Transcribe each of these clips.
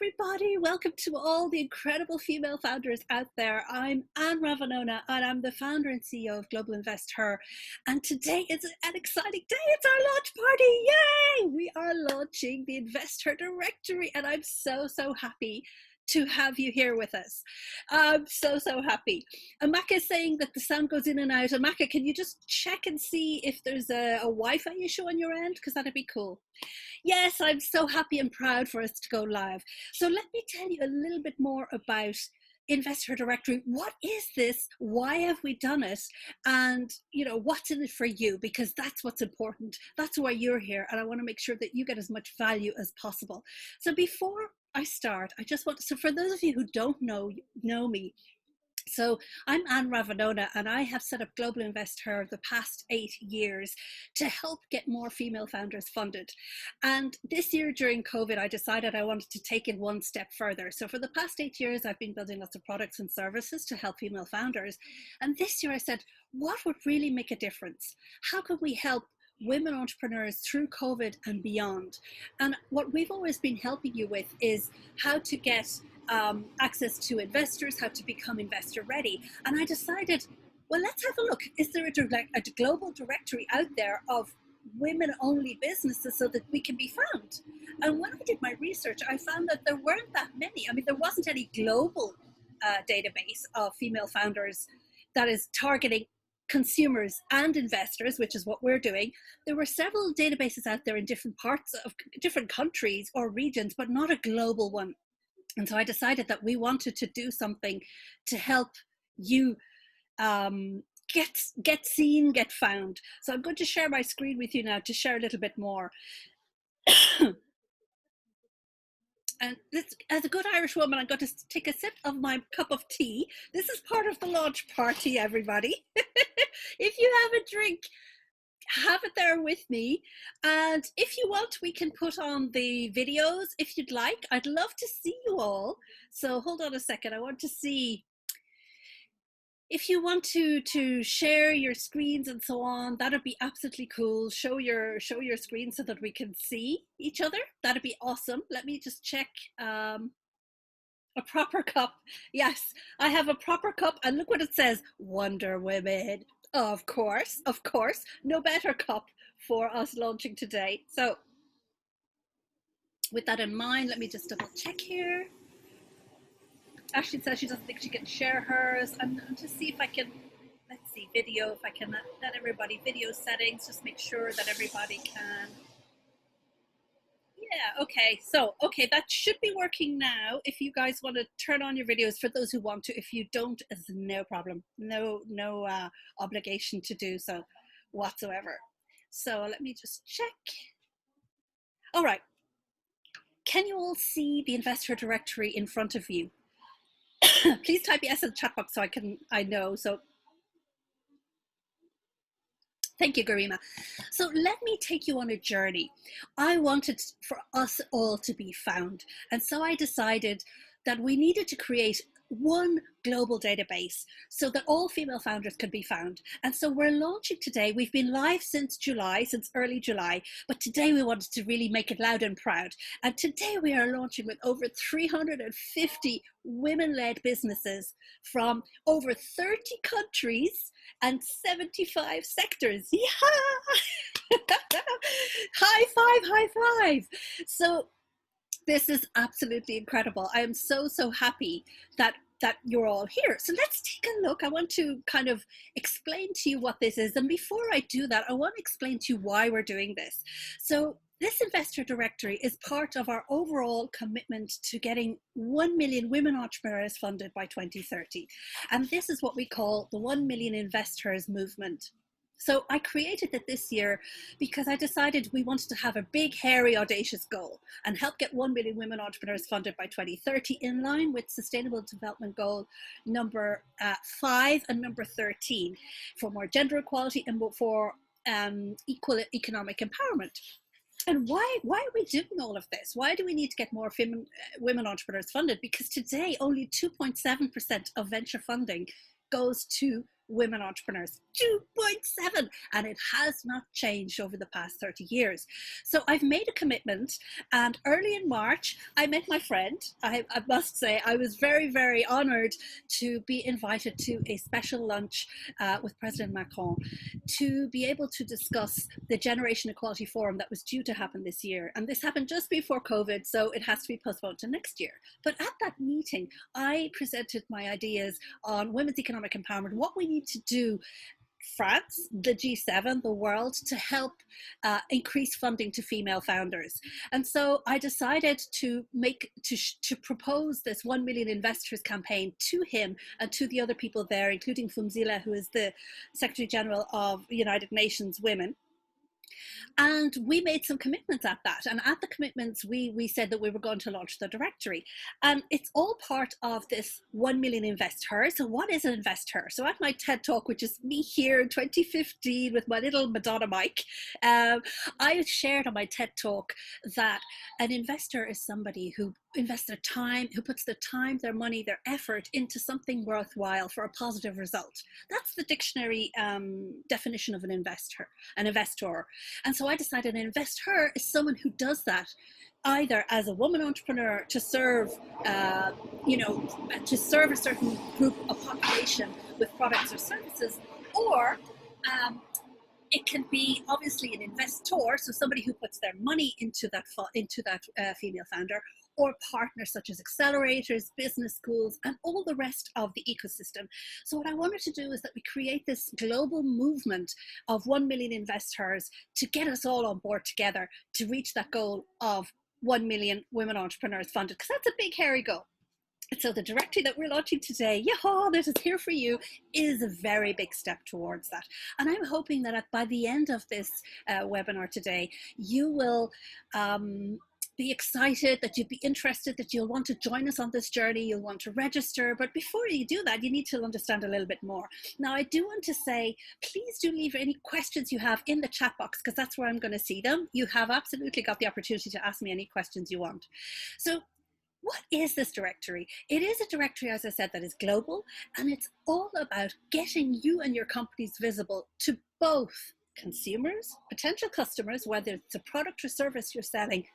everybody. Welcome to all the incredible female founders out there. I'm Anne Ravanona and I'm the founder and CEO of Global InvestHer. And today is an exciting day. It's our launch party. Yay! We are launching the InvestHer Directory and I'm so happy to have you here with us. I'm so happy. Amaka is saying that the sound goes in and out. Amaka, can you just check and see if there's a Wi-Fi issue on your end? Because that'd be cool. Yes, I'm so happy and proud for us to go live. So let me tell you a little bit more about InvestHer Directory. What is this? Why have we done it? And what's in it for you? Because that's what's important. That's why you're here. And I want to make sure that you get as much value as possible. So before I start, I just want to, so for those of you who don't know me, so I'm Anne Ravanona and I have set up Global InvestHer the past 8 years to help get more female founders funded. And this year during COVID, I decided I wanted to take it one step further. So for the past 8 years, I've been building lots of products and services to help female founders. And this year I said, what would really make a difference? How can we help women entrepreneurs through COVID and beyond? And what we've always been helping you with is how to get access to investors, how to become investor ready. And I decided, well, let's have a look. Is there a global directory out there of women only businesses so that we can be found? And when I did my research, I found that there weren't that many. I mean, there wasn't any global database of female founders that is targeting consumers and investors, which is what we're doing. There were several databases out there in different parts of different countries or regions, but not a global one. And so I decided that we wanted to do something to help you get seen, get found. So I'm going to share my screen with you now to share a little bit more. And this, as a good Irish woman, I'm going to take a sip of my cup of tea. This is part of the launch party, everybody. If you have a drink, have it there with me. And if you want, we can put on the videos if you'd like. I'd love to see you all. So hold on a second. I want to see if you want to share your screens and so on. That'd be absolutely cool. Show your screen so that we can see each other. That'd be awesome. Let me just check. A proper cup. Yes, I have a proper cup. And look what it says, Wonder Women. Of course, no better cup for us launching today. So with that in mind, let me just double check here. Ashley says she doesn't think she can share hers. I'm to see if I can, let's see, video, if I can let everybody, video settings, just make sure that everybody can. Yeah, okay, so, that should be working now. If you guys want to turn on your videos, for those who want to. If you don't, it's no problem. No obligation to do so whatsoever. So let me just check. All right. Can you all see the InvestHer Directory in front of you? Please type yes in the chat box so I know. So thank you, Garima. So let me take you on a journey. I wanted for us all to be found. And so I decided that we needed to create one global database so that all female founders could be found. And so we're launching today. We've been live since early July, but today we wanted to really make it loud and proud. And today we are launching with over 350 women-led businesses from over 30 countries and 75 sectors. Yeah! High five. So this is absolutely incredible. I am so happy that you're all here. So let's take a look. I want to kind of explain to you what this is. And before I do that, I want to explain to you why we're doing this. So this InvestHer Directory is part of our overall commitment to getting 1 million women entrepreneurs funded by 2030. And this is what we call the 1 million investors movement. So I created it this year because I decided we wanted to have a big, hairy, audacious goal and help get 1 million women entrepreneurs funded by 2030 in line with Sustainable Development Goal number 5 and number 13 for more gender equality and for equal economic empowerment. And why are we doing all of this? Why do we need to get more women entrepreneurs funded? Because today only 2.7% of venture funding goes to women entrepreneurs, 2.7, and it has not changed over the past 30 years. So I've made a commitment, and early in March, I met my friend. I must say, I was very, very honored to be invited to a special lunch with President Macron to be able to discuss the Generation Equality Forum that was due to happen this year. And this happened just before COVID, so it has to be postponed to next year. But at that meeting, I presented my ideas on women's economic empowerment, what we need to do, France, the G7, the world, to help increase funding to female founders. And so I decided to propose this 1 million investors campaign to him and to the other people there, including Fumzila, who is the Secretary General of United Nations Women. And we made some commitments at that. And at the commitments, we said that we were going to launch the directory. And it's all part of this 1 million InvestHer. So what is an InvestHer? So at my TED Talk, which is me here in 2015 with my little Madonna mic, I shared on my TED Talk that an investor is somebody who invests their time, who puts their time, their money, their effort into something worthwhile for a positive result. That's the dictionary definition of an investor. And so I decided an InvestHer is someone who does that either as a woman entrepreneur to serve, to serve a certain group of population with products or services, or it can be obviously an investor, so somebody who puts their money into that female founder, or partners such as accelerators, business schools, and all the rest of the ecosystem. So what I wanted to do is that we create this global movement of 1 million InvestHers to get us all on board together to reach that goal of 1 million women entrepreneurs funded, because that's a big, hairy goal. So the directory that we're launching today, this is here for you, is a very big step towards that. And I'm hoping that by the end of this webinar today, you will be excited, that you'd be interested, that you'll want to join us on this journey, you'll want to register. But before you do that, you need to understand a little bit more. Now, I do want to say, please do leave any questions you have in the chat box, because that's where I'm going to see them. You have absolutely got the opportunity to ask me any questions you want. So what is this directory? It is a directory, as I said, that is global, and it's all about getting you and your companies visible to both consumers, potential customers, whether it's a product or service you're selling,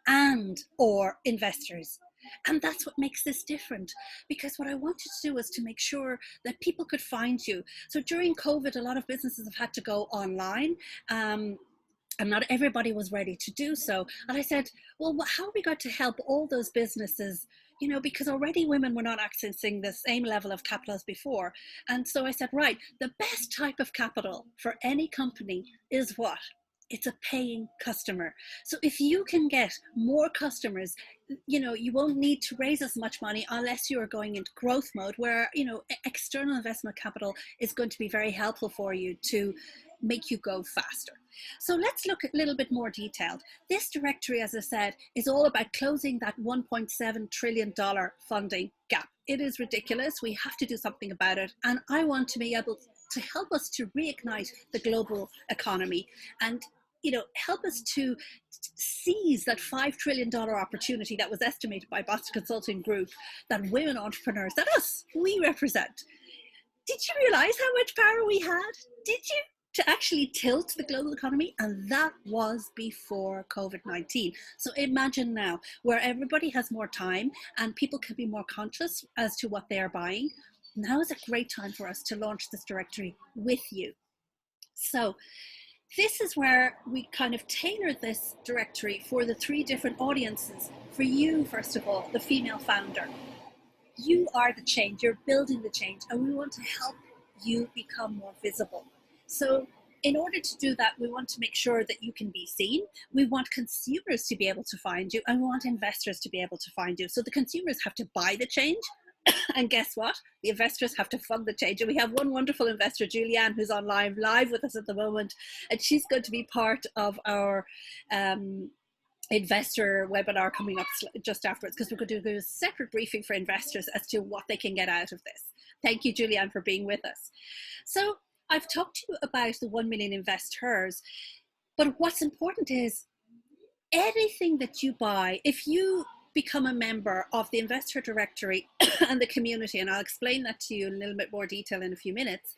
and or investors. And that's what makes this different, because what I wanted to do was to make sure that people could find you. So during COVID, a lot of businesses have had to go online, and not everybody was ready to do so. And I said, well, how are we going to help all those businesses, because already women were not accessing the same level of capital as before. And so I said, right, the best type of capital for any company is what? It's a paying customer. So if you can get more customers, you won't need to raise as much money unless you are going into growth mode, where, external investment capital is going to be very helpful for you to make you go faster. So let's look at a little bit more detailed. This directory, as I said, is all about closing that $1.7 trillion funding gap. It is ridiculous. We have to do something about it. And I want to be able to help us to reignite the global economy and help us to seize that $5 trillion opportunity that was estimated by Boston Consulting Group, that women entrepreneurs, that us, we represent. Did you realize how much power we had? Did you? To actually tilt the global economy, and that was before COVID-19. So imagine now, where everybody has more time and people can be more conscious as to what they are buying. Now is a great time for us to launch this directory with you. So this is where we kind of tailored this directory for the 3 different audiences. For you, first of all, the female founder. You are the change, you're building the change, and we want to help you become more visible. So in order to do that, we want to make sure that you can be seen. We want consumers to be able to find you, and we want investors to be able to find you. So the consumers have to buy the change, and guess what? The investors have to fund the change. And we have one wonderful investor, Julianne, who's on live with us at the moment, and she's going to be part of our investor webinar coming up just afterwards, because we're going to do a separate briefing for investors as to what they can get out of this. Thank you, Julianne, for being with us. So I've talked to you about the 1 million InvestHers, but what's important is anything that you buy, if you become a member of the InvestHer Directory and the community, and I'll explain that to you in a little bit more detail in a few minutes,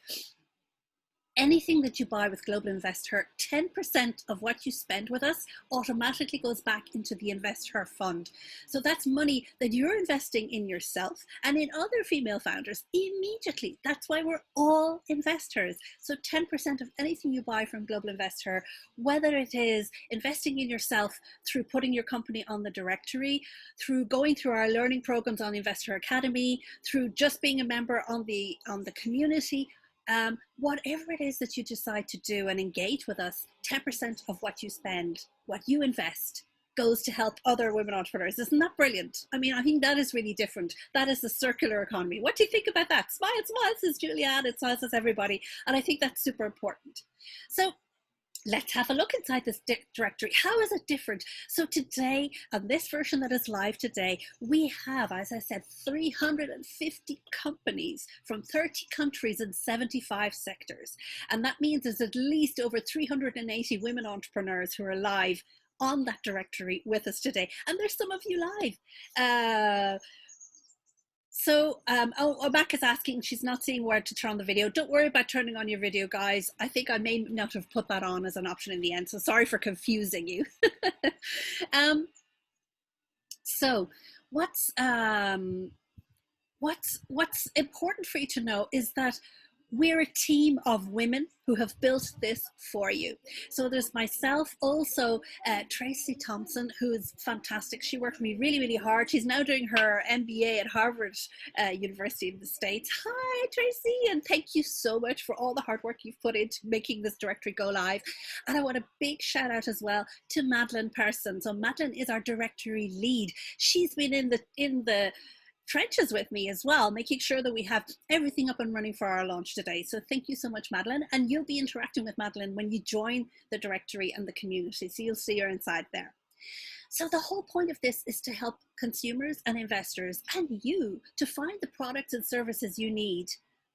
anything that you buy with Global InvestHer, 10% of what you spend with us automatically goes back into the InvestHer fund. So that's money that you're investing in yourself and in other female founders immediately. That's why we're all investors. So 10% of anything you buy from Global InvestHer, whether it is investing in yourself through putting your company on the directory, through going through our learning programs on InvestHer Academy, through just being a member on the community, whatever it is that you decide to do and engage with us, 10% of what you spend, what you invest, goes to help other women entrepreneurs. Isn't that brilliant? I mean, I think that is really different. That is the circular economy. What do you think about that? Smile, smile, says Julianne. It smiles, says everybody. And I think that's super important. So let's have a look inside this directory. How is it different? So today, on this version that is live today, we have, as I said, 350 companies from 30 countries and 75 sectors. And that means there's at least over 380 women entrepreneurs who are live on that directory with us today. And there's some of you live. Obak is asking, she's not seeing where to turn on the video. Don't worry about turning on your video, guys. I think I may not have put that on as an option in the end, so sorry for confusing you. So what's important for you to know is that we're a team of women who have built this for you. So there's myself, also Tracy Thompson, who is fantastic. She worked for me really, really hard. She's now doing her MBA at Harvard University in the States. Hi, Tracy, and thank you so much for all the hard work you've put into making this directory go live. And I want a big shout out as well to Madeline Person. So Madeline is our directory lead. She's been in the trenches with me as well, making sure that we have everything up and running for our launch today. So thank you so much, Madeline. And you'll be interacting with Madeline when you join the directory and the community. So you'll see her inside there. So the whole point of this is to help consumers and investors and you to find the products and services you need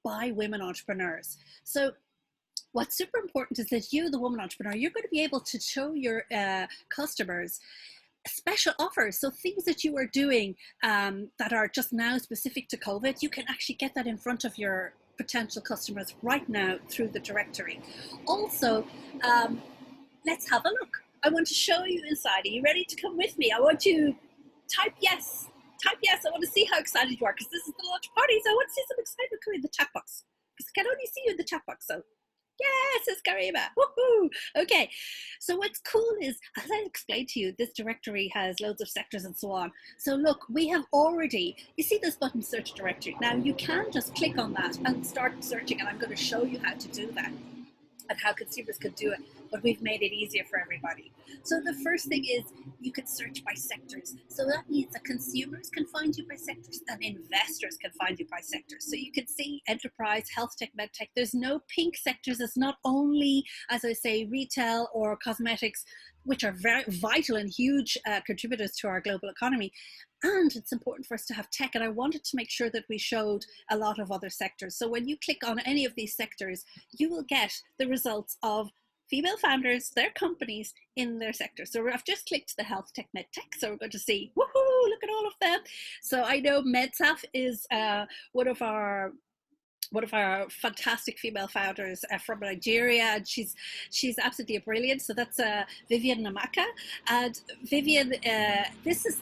by women entrepreneurs. So what's super important is that you, the woman entrepreneur, you're going to be able to show your customers special offers. So things that you are doing that are just now specific to COVID, you can actually get that in front of your potential customers right now through the directory. Also, let's have a look. I want to show you inside. Are you ready to come with me? I want you to type yes. Type yes. I want to see how excited you are, because this is the launch party. So I want to see some excitement come in the chat box, because I can only see you in the chat box. So yes, it's Karima. Woohoo! Okay, so what's cool is, as I explained to you, this directory has loads of sectors and so on. So look, we have already, you see this button, search directory. Now you can just click on that and start searching, and I'm going to show you how to do that and how consumers could do it, but we've made it easier for everybody. So the first thing is you can search by sectors. So that means that consumers can find you by sectors and investors can find you by sectors. So you can see enterprise, health tech, med tech. There's no pink sectors. It's not only, as I say, retail or cosmetics, which are very vital and huge contributors to our global economy. And it's important for us to have tech. And I wanted to make sure that we showed a lot of other sectors. So when you click on any of these sectors, you will get the results of female founders, their companies in their sector. So I've just clicked the health tech, med tech. So we're going to see, woohoo, look at all of them. So I know MedSaf is one of our fantastic female founders from Nigeria, and she's absolutely brilliant. So that's Vivian Namaka. And Vivian, I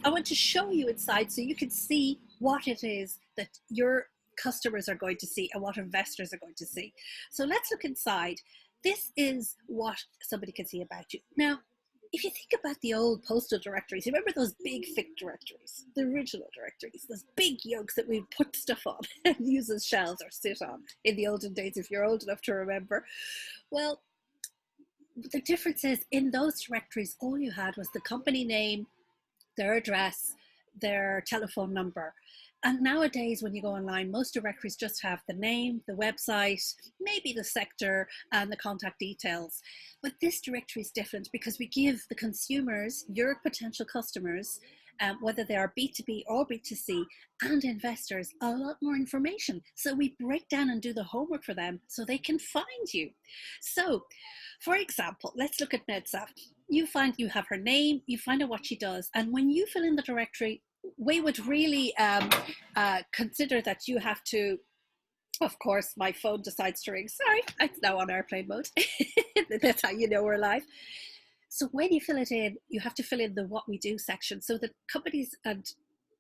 want to show you inside so you can see what it is that your customers are going to see and what investors are going to see. So let's look inside. This is what somebody can see about you. Now, if you think about the old postal directories, remember those big thick directories, the original directories, those big yokes that we put stuff on and use as shelves or sit on in the olden days, if you're old enough to remember. Well, the difference is in those directories, all you had was the company name, their address, their telephone number. And nowadays, when you go online, most directories just have the name, the website, maybe the sector, and the contact details. But this directory is different because we give the consumers, your potential customers, whether they are B2B or B2C, and investors, a lot more information. So we break down and do the homework for them so they can find you. So, for example, let's look at MedSaf. you have her name, you find out what she does. And when you fill in the directory, we would really consider that you have to, of course, my phone decides to ring. Sorry, it's now on airplane mode. That's how you know we're live. So when you fill it in, you have to fill in the what we do section so that companies and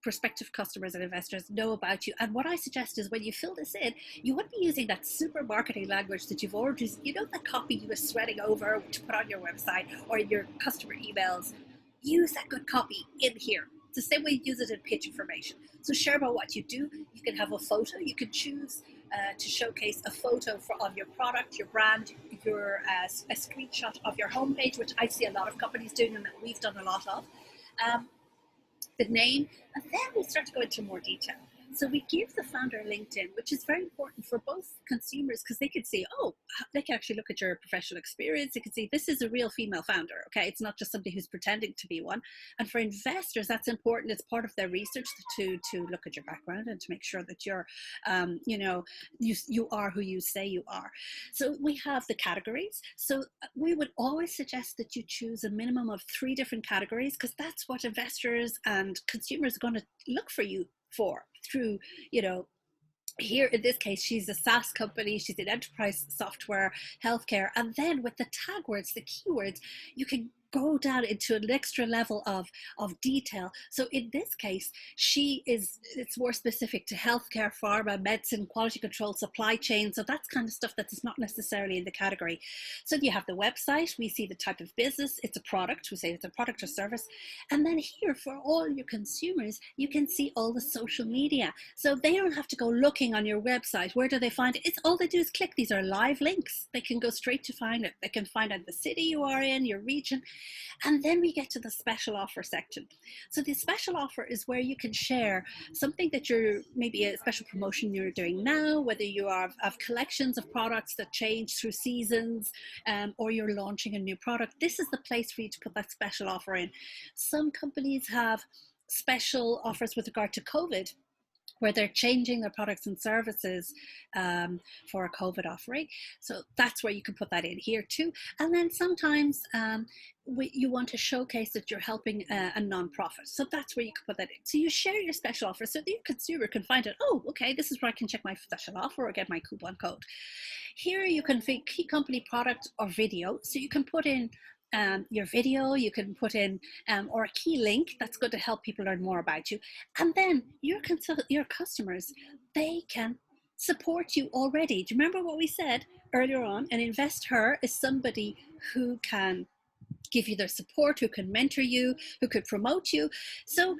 prospective customers and investors know about you. And what I suggest is when you fill this in, you wouldn't be using that super marketing language that you've already, the copy you were sweating over to put on your website or in your customer emails. Use that good copy in here. It's the same way you use it in pitch information. So share about what you do. You can have a photo. You can choose to showcase a photo of your product, your brand, a screenshot of your homepage, which I see a lot of companies doing and that we've done a lot of. The name, and then we start to go into more detail. So we give the founder LinkedIn, which is very important for both consumers because they could see, oh, they can actually look at your professional experience. They can see this is a real female founder. Okay, it's not just somebody who's pretending to be one. And for investors, that's important. It's part of their research to look at your background and to make sure that you're, you are who you say you are. So we have the categories. So we would always suggest that you choose a minimum of 3 different categories because that's what investors and consumers are going to look for you for through, here in this case, she's a SaaS company, she's in enterprise software, healthcare, and then with the tag words, the keywords, you can go down into an extra level of detail. So in this case, it's more specific to healthcare, pharma, medicine, quality control, supply chain. So that's kind of stuff that is not necessarily in the category. So you have the website, we see the type of business, it's a product, we say it's a product or service. And then here for all your consumers, you can see all the social media. So they don't have to go looking on your website. Where do they find it? It's all they do is click. These are live links. They can go straight to find it. They can find out the city you are in, your region. And then we get to the special offer section. So the special offer is where you can share something that you're, maybe a special promotion you're doing now, whether you have collections of products that change through seasons, or you're launching a new product. This is the place for you to put that special offer in. Some companies have special offers with regard to COVID, where they're changing their products and services for a COVID offering. So that's where you can put that in here too. And then sometimes you want to showcase that you're helping a nonprofit. So that's where you can put that in. So you share your special offer so that your consumer can find it. Oh, okay, this is where I can check my special offer or get my coupon code. Here you can think key company product or video. So you can put in your video, you can put in or a key link that's going to help people learn more about you. And then your customers, they can support you already. Do you remember what we said earlier on? An InvestHer is somebody who can give you their support, who can mentor you, who could promote you. So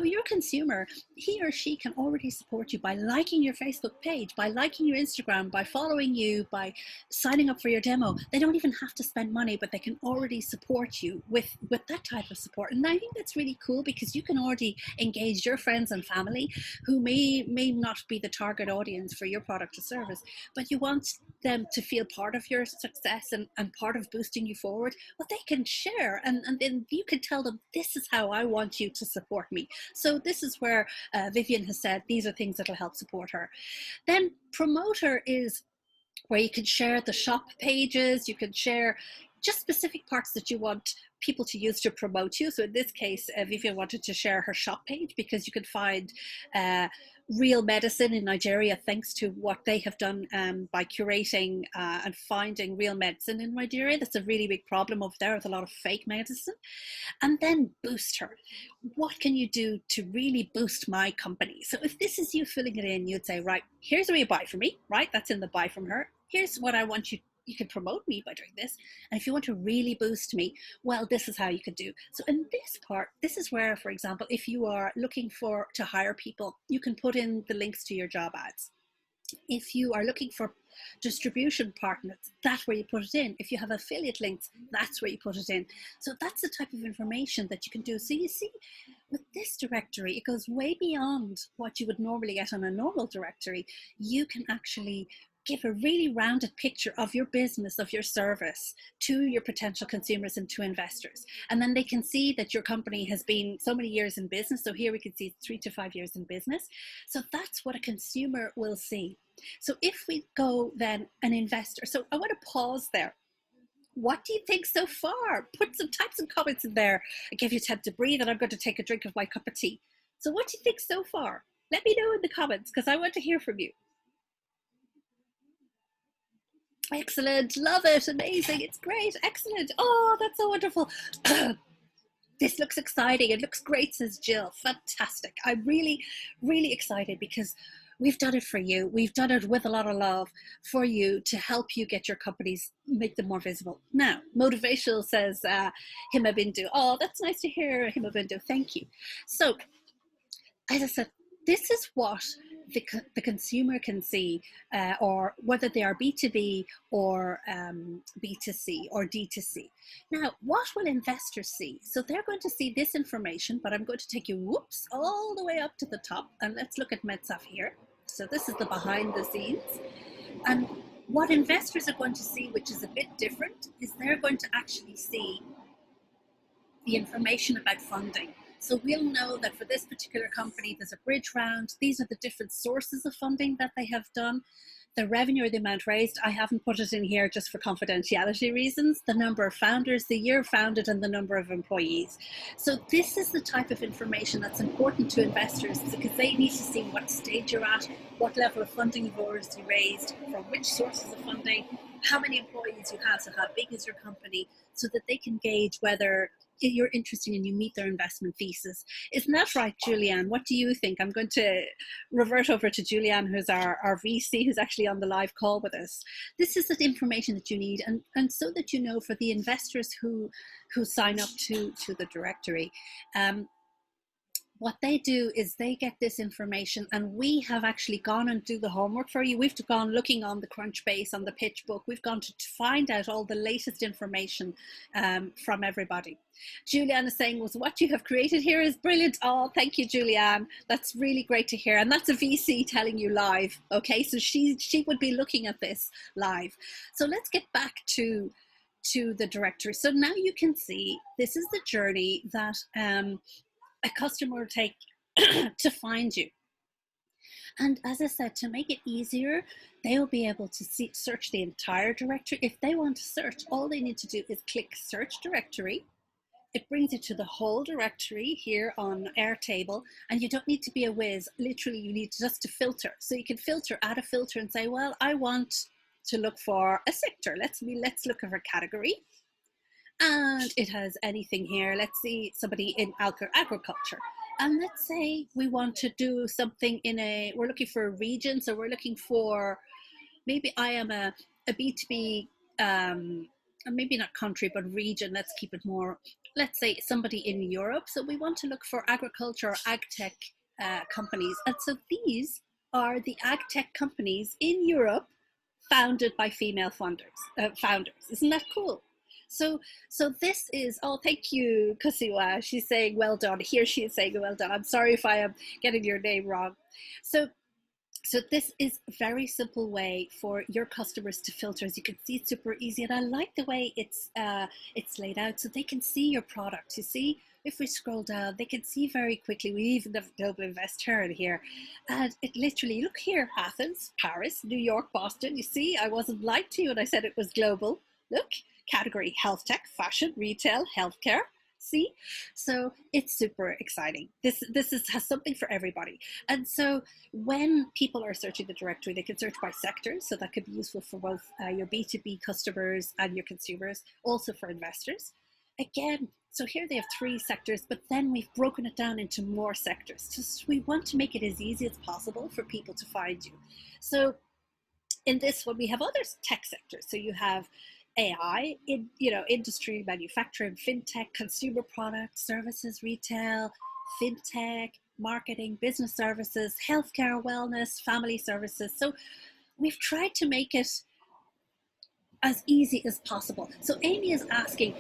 your consumer, he or she can already support you by liking your Facebook page, by liking your Instagram, by following you, by signing up for your demo. They don't even have to spend money, but they can already support you with that type of support. And I think that's really cool because you can already engage your friends and family who may not be the target audience for your product or service, but you want them to feel part of your success and part of boosting you forward. Well, they can share, and then you can tell them, this is how I want you to support me. So this is where Vivian has said these are things that will help support her. Then promoter is where you can share the shop pages, you can share just specific parts that you want people to use to promote you. So in this case, Vivian wanted to share her shop page because you can find real medicine in Nigeria thanks to what they have done by curating and finding real medicine in Nigeria. That's a really big problem over there with a lot of fake medicine. And then boost her. What can you do to really boost my company? So if this is you filling it in, you'd say, right, here's where you buy from me, right? That's in the buy from her. Here's what I want you can promote me by doing this. And if you want to really boost me, well, this is how you could do. So in this part, this is where, for example, if you are looking to hire people, you can put in the links to your job ads. If you are looking for distribution partners, that's where you put it in. If you have affiliate links, that's where you put it in. So that's the type of information that you can do. So you see, with this directory, it goes way beyond what you would normally get on a normal directory. You can actually give a really rounded picture of your business, of your service to your potential consumers and to investors. And then they can see that your company has been so many years in business. So here we can see 3 to 5 years in business. So that's what a consumer will see. So if we go then an investor, so I want to pause there. What do you think so far? Type some comments in there. I give you time to breathe, and I'm going to take a drink of my cup of tea. So what do you think so far? Let me know in the comments, because I want to hear from you. Excellent. Love it. Amazing. It's great. Excellent. Oh, that's so wonderful. This looks exciting. It looks great, says Jill. Fantastic. I'm really, really excited because we've done it for you. We've done it with a lot of love for you to help you get your companies, make them more visible. Now, Motivational says, Hima Bindu. Oh, that's nice to hear, Hima Bindu. Thank you. So, as I said, this is what the consumer can see, or whether they are B2B or B2C or D2C. Now, what will investors see? So they're going to see this information, but I'm going to take you, whoops, all the way up to the top, and let's look at MedSaf here. So this is the behind the scenes. And what investors are going to see, which is a bit different, is they're going to actually see the information about funding. So we'll know that for this particular company, there's a bridge round. These are the different sources of funding that they have done. The revenue or the amount raised, I haven't put it in here just for confidentiality reasons. The number of founders, the year founded, and the number of employees. So this is the type of information that's important to investors, because they need to see what stage you're at, what level of funding you've already raised, from which sources of funding, how many employees you have, so how big is your company, so that they can gauge whether you're interested and you meet their investment thesis. Isn't that right, Julianne? What do you think? I'm going to revert over to Julianne, who's our VC, who's actually on the live call with us. This is the information that you need, and so that you know, for the investors who sign up to the directory, what they do is they get this information, and we have actually gone and do the homework for you. We've gone looking on the Crunchbase, on the pitch book. We've gone to find out all the latest information from everybody. Julianne is saying, was what you have created here is brilliant. Oh, thank you, Julianne. That's really great to hear. And that's a VC telling you live. Okay, so she would be looking at this live. So let's get back to the directory. So now you can see this is the journey that a customer will take to find you. And as I said, to make it easier, they will be able to search the entire directory. If they want to search, all they need to do is click Search Directory. It brings you to the whole directory here on Airtable, and you don't need to be a whiz. Literally, you need just to filter. So you can filter, add a filter, and say, well, I want to look for a sector. Let's look at a category. And it has anything here. Let's see, somebody in agriculture. And let's say we want to do something we're looking for a region. So we're looking for, maybe I am a B2B, maybe not country, but region. Let's keep it more, let's say somebody in Europe. So we want to look for agriculture or ag tech companies. And so these are the ag tech companies in Europe founded by female founders. Isn't that cool? So this is, oh, thank you, Kasiwa. She's saying, well done. Here she is saying, well done. I'm sorry if I am getting your name wrong. So this is a very simple way for your customers to filter. As you can see, it's super easy. And I like the way it's laid out, so they can see your product. You see, if we scroll down, they can see very quickly. We even have Global InvestHer in here. And it literally, look here, Athens, Paris, New York, Boston. You see, I wasn't lied to you when I said it was global. Look. Category health tech, fashion, retail, healthcare. See, so it's super exciting. This has something for everybody. And so when people are searching the directory, they can search by sectors. So that could be useful for both your B2B customers and your consumers, also for investors. Again, so here they have 3 sectors, but then we've broken it down into more sectors. Just we want to make it as easy as possible for people to find you. So in this one, we have other tech sectors. So you have AI, industry, manufacturing, fintech, consumer products, services, retail, fintech, marketing, business services, healthcare, wellness, family services. So we've tried to make it as easy as possible. So Amy is asking,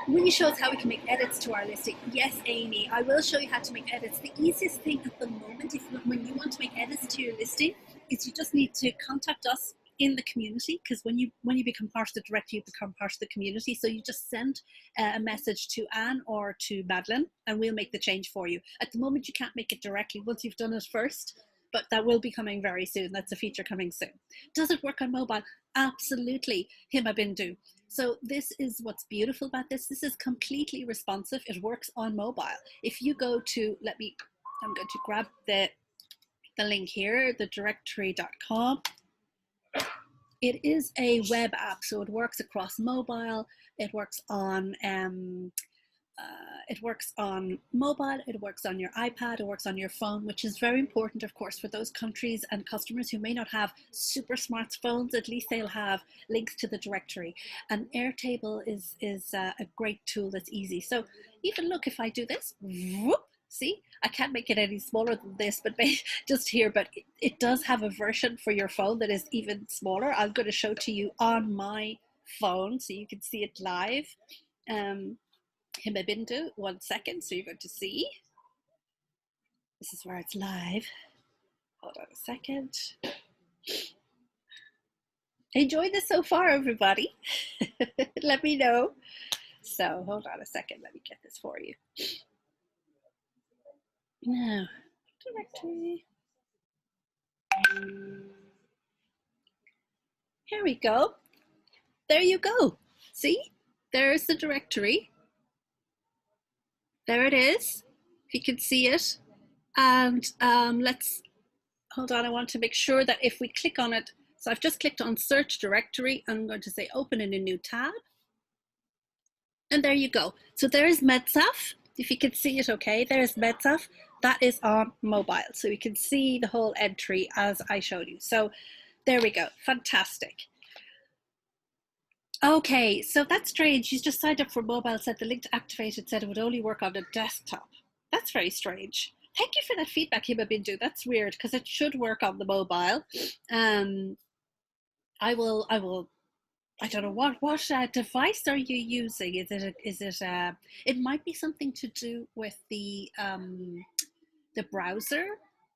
will you show us how we can make edits to our listing? Yes, Amy, I will show you how to make edits. The easiest thing at the moment, when you want to make edits to your listing, is you just need to contact us in the community, because when you become part of the directory, you become part of the community. So you just send a message to Anne or to Madeline, and we'll make the change for you. At the moment, you can't make it directly once you've done it first, but that will be coming very soon. That's a feature coming soon. Does it work on mobile? Absolutely, Hima Bindu. So this is what's beautiful about this. This is completely responsive. It works on mobile. If you go to, I'm going to grab the link here, the directory.com. It is a web app, so it works across mobile. It works on mobile, it works on your iPad, it works on your phone, which is very important, of course, for those countries and customers who may not have super smartphones. At least they'll have links to the directory. And Airtable is a great tool that's easy. So even look, if I do this, whoop, see, I can't make it any smaller than this, but just here, but it does have a version for your phone that is even smaller. I'm going to show to you on my phone so you can see it live. Himabindu, 1 second, so you're going to see. This is where it's live. Hold on a second. Enjoy this so far, everybody. Let me know. So hold on a second, let me get this for you. Now, directory. Here we go. There you go. See, there's the directory. There it is, if you can see it. And let's, hold on, I want to make sure that if we click on it, so I've just clicked on search directory, I'm going to say open in a new tab. And there you go. So there's MedSaf, if you can see it okay, there's MedSaf, that is on mobile. So you can see the whole entry as I showed you. So there we go, fantastic. Okay, so that's strange. She's just signed up for mobile, said the link to activate it said it would only work on a desktop. That's very strange. Thank you for that feedback, Himabindu. That's weird because it should work on the mobile. I don't know what device are you using? It might be something to do with the browser.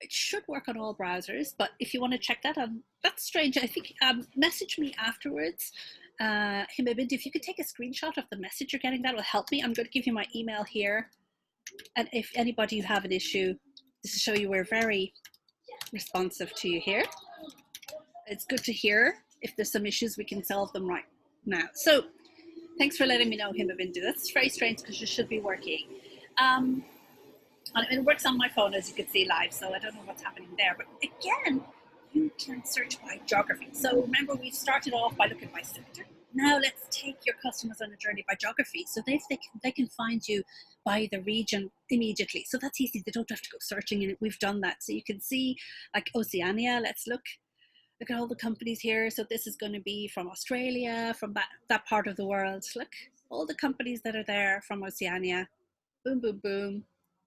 It should work on all browsers, but if you want to check that, that's strange. I think message me afterwards. Himabindu, if you could take a screenshot of the message you're getting, that will help me. I'm going to give you my email here. And if anybody you have an issue, just to show you we're very responsive to you here. It's good to hear. If there's some issues, we can solve them right now. So thanks for letting me know, Himabindu. That's very strange because you should be working. And it works on my phone, as you can see live, so I don't know what's happening there. But again, you can search by geography. So remember, we started off by looking by sector. Now let's take your customers on a journey by geography. So they can find you by the region immediately. So that's easy. They don't have to go searching in it. We've done that. So you can see like Oceania. Let's look at all the companies here. So this is going to be from Australia, from that part of the world. Look, all the companies that are there from Oceania. Boom, boom, boom.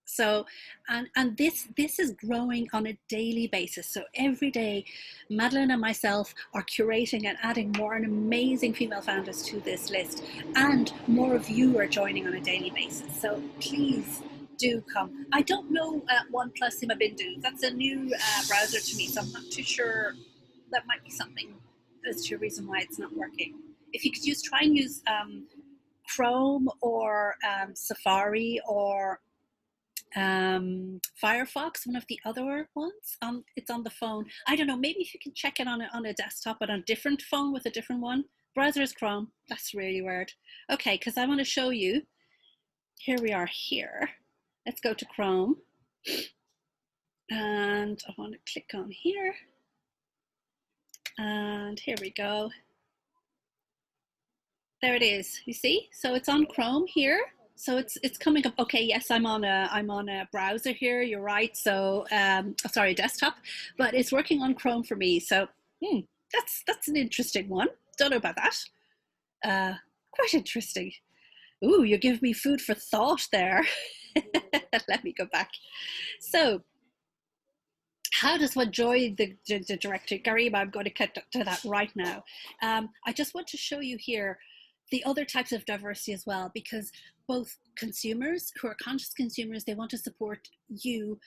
So, and this is growing on a daily basis. So every day, Madeline and myself are curating and adding more and amazing female founders to this list, and more of you are joining on a daily basis. So please do come. I don't know OnePlus Himabindu. That's a new browser to me, so I'm not too sure. That might be something as to a reason why it's not working. If you could try and use Chrome or Safari or Firefox, one of the other ones. It's on the phone. I don't know, maybe if you can check it on a desktop, but on a different phone with a different one. Browser is Chrome. That's really weird. Okay, because I want to show you. Here we are here. Let's go to Chrome. And I want to click on here. And here we go. There it is. You see? So it's on Chrome here. So it's coming up. Okay, yes, I'm on a browser here. You're right. So sorry, desktop, but it's working on Chrome for me. So that's an interesting one. Don't know about that. Quite interesting. Ooh, you give me food for thought there. Let me go back. So, how does one join the directory? Garima, I'm going to cut to that right now. I just want to show you here the other types of diversity as well, because both consumers who are conscious consumers, they want to support you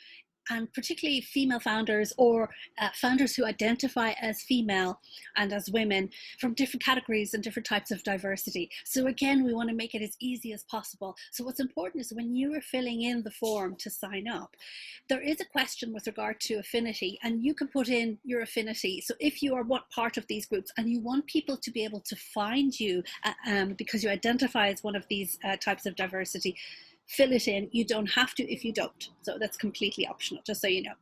and particularly female founders or founders who identify as female and as women from different categories and different types of diversity. So again, we want to make it as easy as possible. So what's important is when you are filling in the form to sign up, there is a question with regard to affinity, and you can put in your affinity. So if you are part of these groups and you want people to be able to find you because you identify as one of these types of diversity, fill it in. You don't have to if you don't. So that's completely optional, just so you know.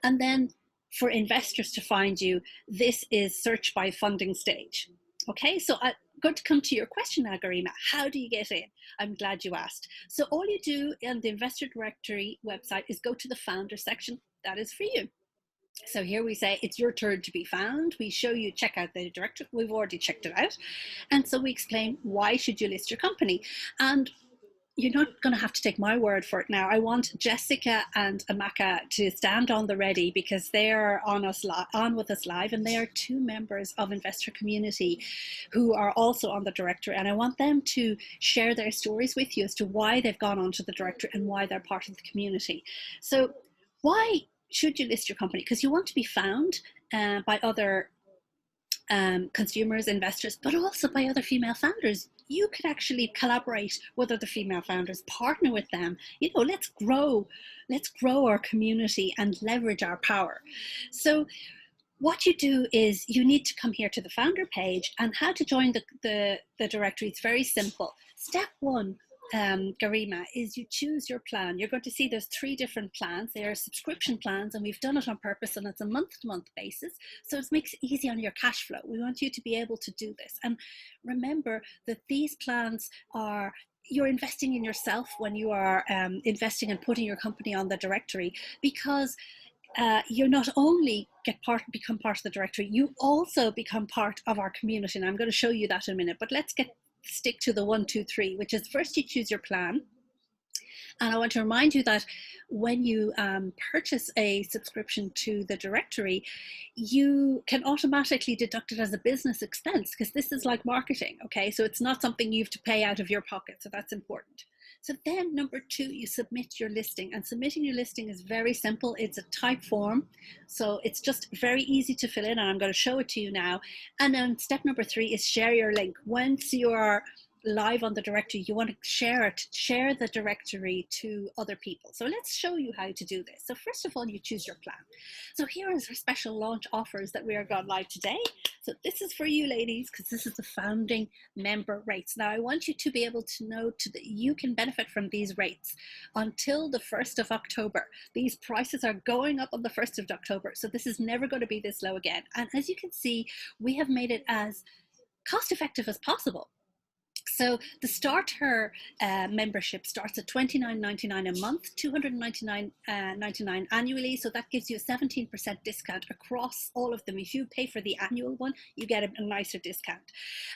And then for investors to find you, this is search by funding stage. Okay, so I'm going to come to your question now, Garima. How do you get in? I'm glad you asked. So all you do on the InvestHer Directory website is go to the founder section. That is for you. So here we say it's your turn to be found. We show you check out the directory. We've already checked it out. And so we explain why should you list your company. And you're not going to have to take my word for it now. I want Jessica and Amaka to stand on the ready because they are on with us live, and they are two members of InvestHer Community who are also on the directory. And I want them to share their stories with you as to why they've gone onto the directory and why they're part of the community. So why should you list your company? Because you want to be found by other consumers, investors, but also by other female founders. You can actually collaborate with other female founders, partner with them. You know, let's grow our community and leverage our power. So what you do is you need to come here to the founder page, and how to join the directory. It's very simple. Step one, Garima, is you choose your plan. You're going to see there's 3 different plans. They are subscription plans, and we've done it on purpose, and it's a month-to-month basis, so it makes it easy on your cash flow. We want you to be able to do this, and remember that these plans are, you're investing in yourself when you are investing and putting your company on the directory, because you not only become part of the directory, you also become part of our community, and I'm going to show you that in a minute. But let's stick to the 1, 2, 3, which is first you choose your plan. And I want to remind you that when you purchase a subscription to the directory, you can automatically deduct it as a business expense, because this is like marketing, okay? So it's not something you have to pay out of your pocket, so that's important. So then number 2, you submit your listing, and submitting your listing is very simple. It's a type form, so it's just very easy to fill in, and I'm going to show it to you now. And then step number 3 is share your link. Once you are live on the directory, you want to share the directory to other people. So let's show you how to do this. So first of all, you choose your plan. So here is our special launch offers that we are going live today. So this is for you ladies, because this is the founding member rates. Now I want you to be able to know that you can benefit from these rates until the 1st of October. These prices are going up on the 1st of October. So this is never going to be this low again. And as you can see, we have made it as cost effective as possible. So the starter membership starts at $29.99 a month, $299.99 annually. So that gives you a 17% discount across all of them. If you pay for the annual one, you get a nicer discount.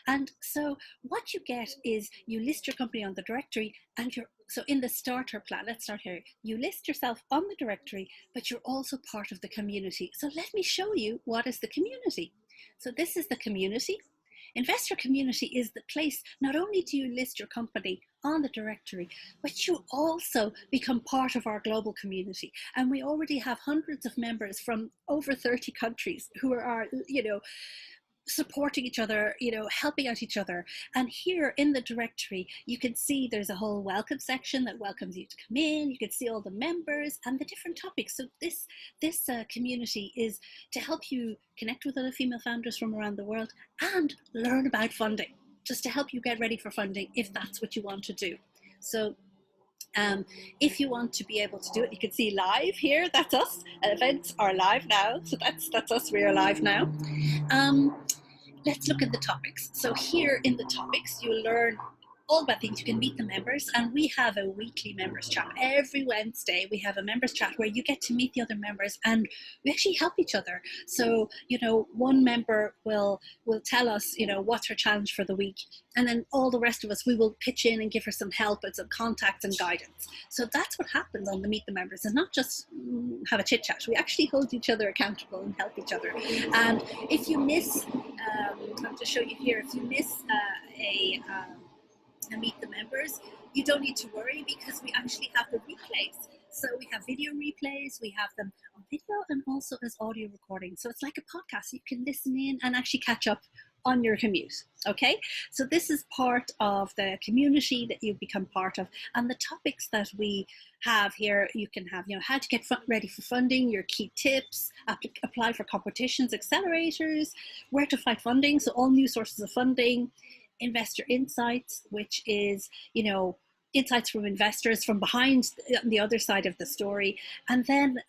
And so what you get is you list your company on the directory, and so in the starter plan, let's start here. You list yourself on the directory, but you're also part of the community. So let me show you what is the community. So this is the community. InvestHer Community is the place, not only do you list your company on the directory, but you also become part of our global community. And we already have hundreds of members from over 30 countries who are, supporting each other, helping out each other. And here in the directory, you can see there's a whole welcome section that welcomes you to come in. You can see all the members and the different topics. So this community is to help you connect with other female founders from around the world and learn about funding, just to help you get ready for funding if that's what you want to do. So if you want to be able to do it, you can see live here, that's us. Events are live now, so that's us, we are live now. Let's look at the topics. So here in the topics, you'll learn all about things. You can meet the members, and we have a weekly members chat. Every Wednesday, we have a members chat where you get to meet the other members, and we actually help each other. So, one member will tell us, what's her challenge for the week. And then all the rest of us, we will pitch in and give her some help and some contacts and guidance. So that's what happens on the Meet the Members. It's not just have a chit chat. We actually hold each other accountable and help each other. And if you miss, I'll just show you here, if you miss a Meet the Members, you don't need to worry, because we actually have the replays. So we have video replays, we have them on video and also as audio recording. So it's like a podcast. You can listen in and actually catch up on your commute. Okay, so this is part of the community that you become part of, and the topics that we have here. You can have, how to get ready for funding, your key tips, apply for competitions, accelerators, where to find funding, so all new sources of funding, investor insights, which is insights from investors from behind the other side of the story, and then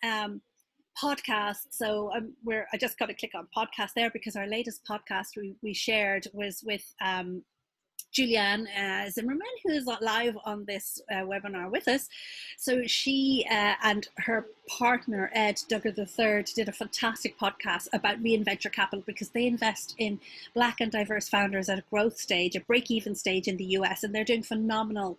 podcast. So I just got to click on podcast there because our latest podcast we shared was with Julianne Zimmerman, who is live on this webinar with us. So she and her partner, Ed Duggar III, did a fantastic podcast about InvestHer Capital, because they invest in Black and diverse founders at a growth stage, a break-even stage in the US, and they're doing phenomenal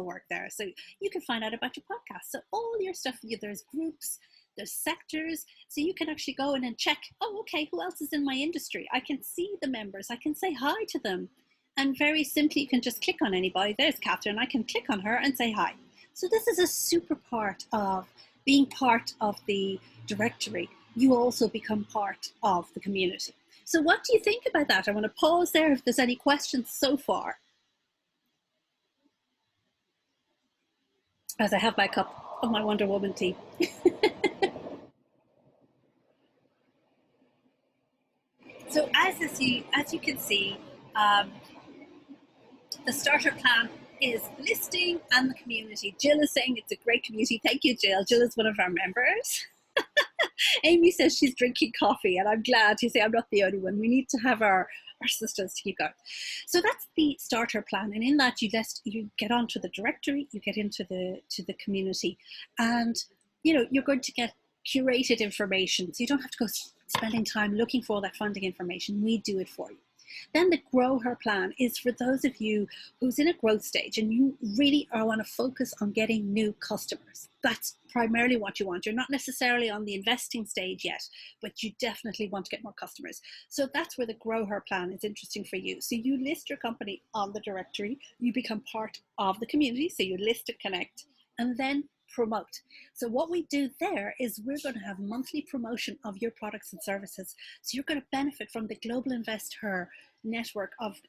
work there. So you can find out about your podcast. So all your stuff, there's groups, there's sectors, so you can actually go in and check, okay, who else is in my industry? I can see the members, I can say hi to them. And very simply, you can just click on anybody. There's Catherine. I can click on her and say hi. So this is a super part of being part of the directory. You also become part of the community. So what do you think about that? I want to pause there if there's any questions so far, as I have my cup of my Wonder Woman tea. So as you can see, the starter plan is listing and the community. Jill is saying it's a great community. Thank you, Jill. Jill is one of our members. Amy says she's drinking coffee, and I'm glad to say I'm not the only one. We need to have our systems to keep going. So that's the starter plan, and in that you get onto the directory, you get into the community, and you're going to get curated information, so you don't have to go spending time looking for all that funding information. We do it for you. Then the Grow Her plan is for those of you who's in a growth stage and you really want to focus on getting new customers. That's primarily what you want. You're not necessarily on the investing stage yet, but you definitely want to get more customers. So that's where the Grow Her plan is interesting for you. So you list your company on the directory, you become part of the community, so you list and connect, and then promote. So what we do there is we're going to have monthly promotion of your products and services. So you're going to benefit from the Global InvestHer network of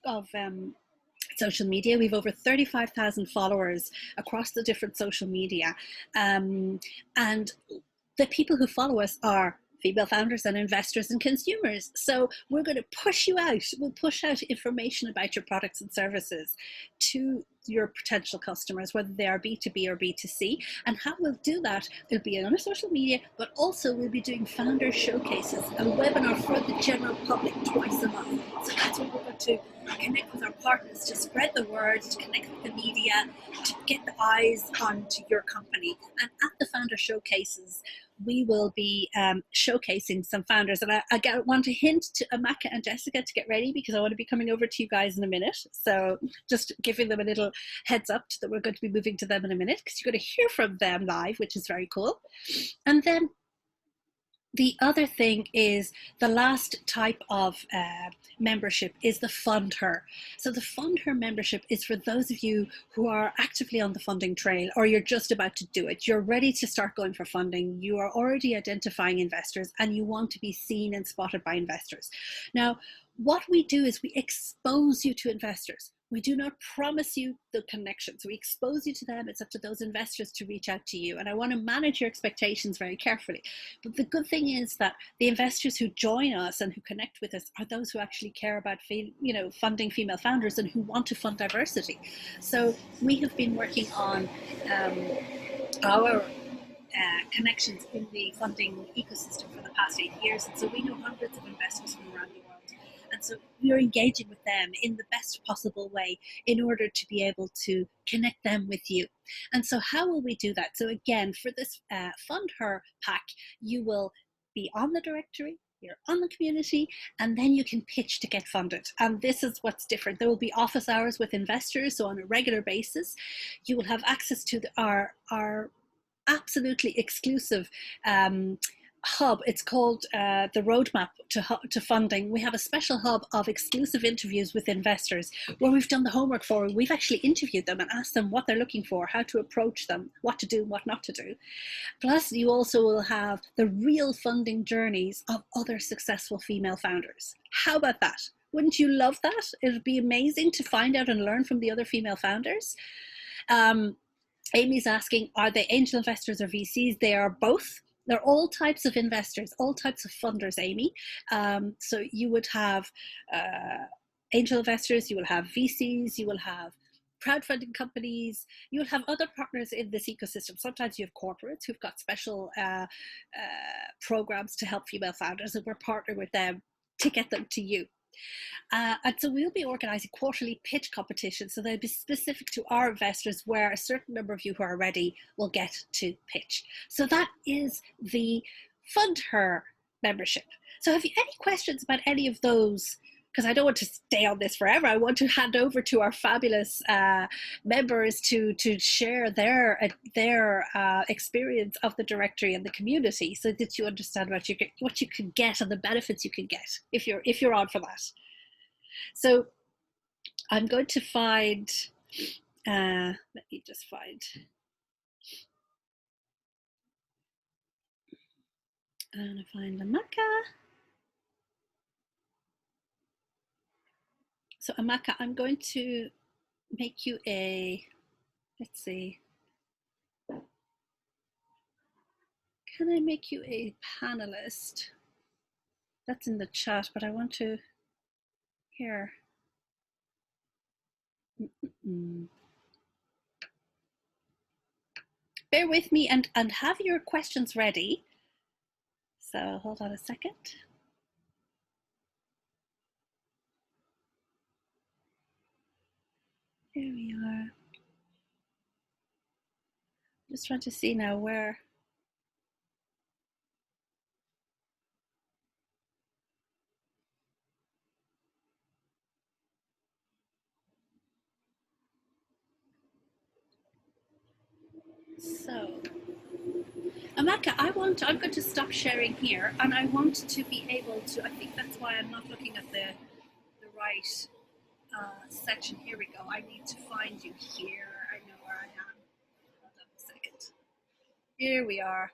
social media. We've over 35,000 followers across the different social media. And the people who follow us are female founders and investors and consumers. So we're going to push you out. We'll push out information about your products and services to your potential customers, whether they are B2B or B2C. And how we'll do that, it'll be on our social media, but also we'll be doing founder showcases, a webinar for the general public twice a month. So that's what we're going to connect with our partners, to spread the word, to connect with the media, to get the eyes onto your company. And at the founder showcases, we will be showcasing some founders. And I want to hint to Amaka and Jessica to get ready, because I want to be coming over to you guys in a minute. So just giving them a little heads up that we're going to be moving to them in a minute, because you're going to hear from them live, which is very cool. And then the other thing is the last type of membership is the Fund Her. So the Fund Her membership is for those of you who are actively on the funding trail, or you're just about to do it. You're ready to start going for funding. You are already identifying investors and you want to be seen and spotted by investors. Now, what we do is we expose you to investors. We do not promise you the connections. We expose you to them. It's up to those investors to reach out to you. And I want to manage your expectations very carefully. But the good thing is that the investors who join us and who connect with us are those who actually care about funding female founders and who want to fund diversity. So we have been working on our connections in the funding ecosystem for the past 8 years. And so we know hundreds of investors from around the world. And so we are engaging with them in the best possible way in order to be able to connect them with you. And so how will we do that? So again, for this Fund Her pack, you will be on the directory, you're on the community, and then you can pitch to get funded. And this is what's different. There will be office hours with investors, so on a regular basis. You will have access to our absolutely exclusive hub. It's called the Roadmap to Funding. We have a special hub of exclusive interviews with investors where we've done the homework for. We've actually interviewed them and asked them what they're looking for, how to approach them, what to do, what not to do. Plus, you also will have the real funding journeys of other successful female founders. How about that? Wouldn't you love that? It would be amazing to find out and learn from the other female founders. Amy's asking, are they angel investors or VCs? They are both. They're all types of investors, all types of funders, Amy. So you would have angel investors, you will have VCs, you will have crowdfunding companies, you'll have other partners in this ecosystem. Sometimes you have corporates who've got special programs to help female founders, and we're partnering with them to get them to you. And so we'll be organising quarterly pitch competitions. So they'll be specific to our investors, where a certain number of you who are ready will get to pitch. So that is the FundHer membership. So have you any questions about any of those? Because I don't want to stay on this forever. I want to hand over to our fabulous members to share their experience of the directory and the community, so that you understand what you can get and the benefits you can get if you're on for that. So I'm going to find. Let me just find. I'm going to find Amaka. So Amaka, I'm going to make you a, let's see. Can I make you a panelist? That's in the chat, but I want to, here. Bear with me and have your questions ready. So hold on a second. Here we are. Just trying to see now where. So, Amaka, I'm going to stop sharing here, and I want to be able to, I think that's why I'm not looking at the right section. Here we go. I need to find you here. I know where I am. Hold on a second. Here we are.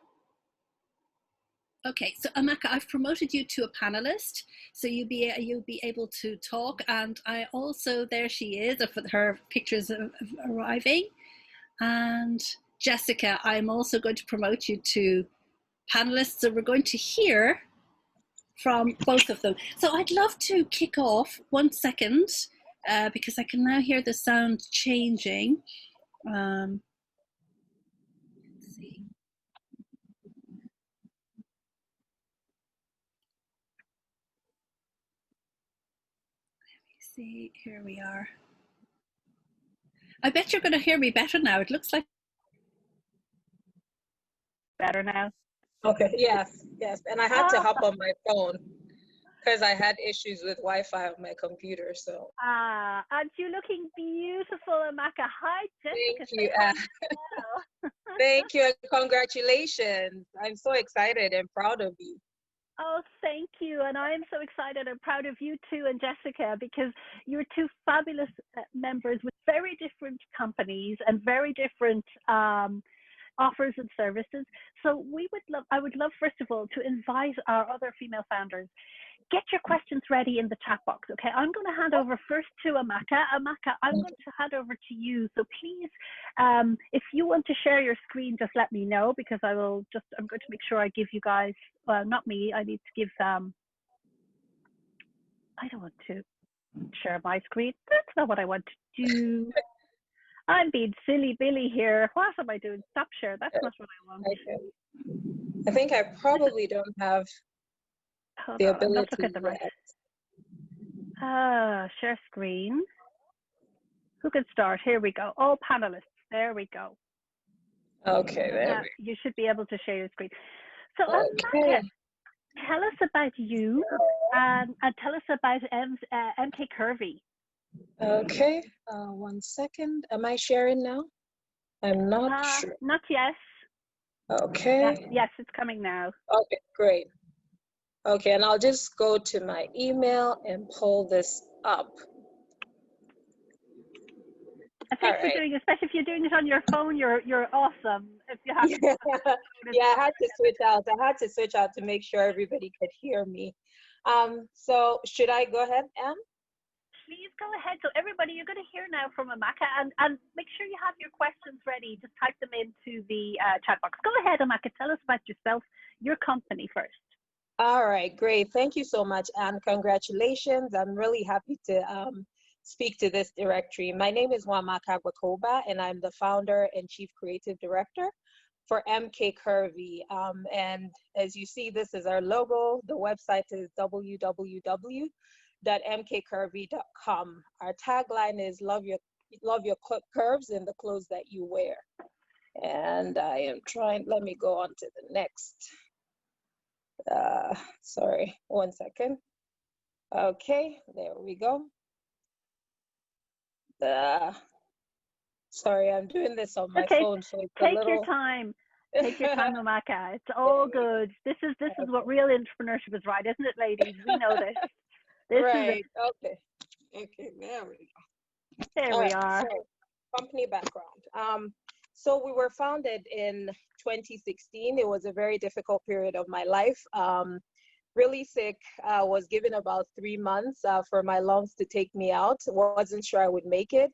Okay, so Amaka, I've promoted you to a panelist, so you'll be able to talk. And I also, there she is, her pictures of arriving. And Jessica, I'm also going to promote you to panelists, so we're going to hear from both of them. So I'd love to kick off 1 second, because I can now hear the sound changing. Let's see. Let me see, here we are. I bet you're going to hear me better now. It looks like better now. Okay, yes. And I had to hop on my phone because I had issues with Wi-Fi on my computer, so. And you're looking beautiful, Amaka. Hi, Jessica. Thank you. Thank you, and congratulations. I'm so excited and proud of you. Oh, thank you. And I'm so excited and proud of you too, and Jessica, because you're two fabulous members with very different companies and very different offers and services. So I would love, first of all, to invite our other female founders. Get your questions ready in the chat box, okay? I'm going to hand over first to Amaka. Amaka, I'm going to hand over to you. So please, if you want to share your screen, just let me know, because I'm going to make sure I give you guys, well, not me, I need to give I don't want to share my screen. That's not what I want to do. I'm being silly Billy here. What am I doing? Stop share. That's not what I want. Okay. I think I probably don't have the ability to the right. Share screen. Who can start? Here we go. All panelists. There we go. Okay, there we go. You should be able to share your screen. So okay. Tell us about you and tell us about MK Curvy. Okay, 1 second. Am I sharing now? I'm not sure. Not yet. Okay. Yes, it's coming now. Okay, great. Okay, and I'll just go to my email and pull this up. And All thanks for right. doing it, especially if you're doing it on your phone. You're awesome. If you have Yeah, yeah, I had to switch out. I had to switch out to make sure everybody could hear me. So should I go ahead, Anne? please go ahead. So everybody, you're going to hear now from Amaka, and make sure you have your questions ready. Just type them into the chat box. Go ahead, Amaka. Tell us about yourself, your company first. All right, great. Thank you so much, Anne. Congratulations. I'm really happy to speak to this directory. My name is Wamaka Gwakoba, and I'm the founder and chief creative director for MK Curvy. And as you see, this is our logo. The website is www.mkcurvy.com. Our tagline is love your curves in the clothes that you wear. And I am trying, let me go on to the next. Sorry, 1 second. Okay, there we go. Sorry, I'm doing this on my phone, so it's Take your time. Take your time, Amaka. It's all good. This is what real entrepreneurship is, right? Isn't it, ladies? We know this. This right. is it. Okay. Okay. There we go. There All we right. are. So, company background. So we were founded in 2016. It was a very difficult period of my life. Really sick. Was given about 3 months for my lungs to take me out. Wasn't sure I would make it.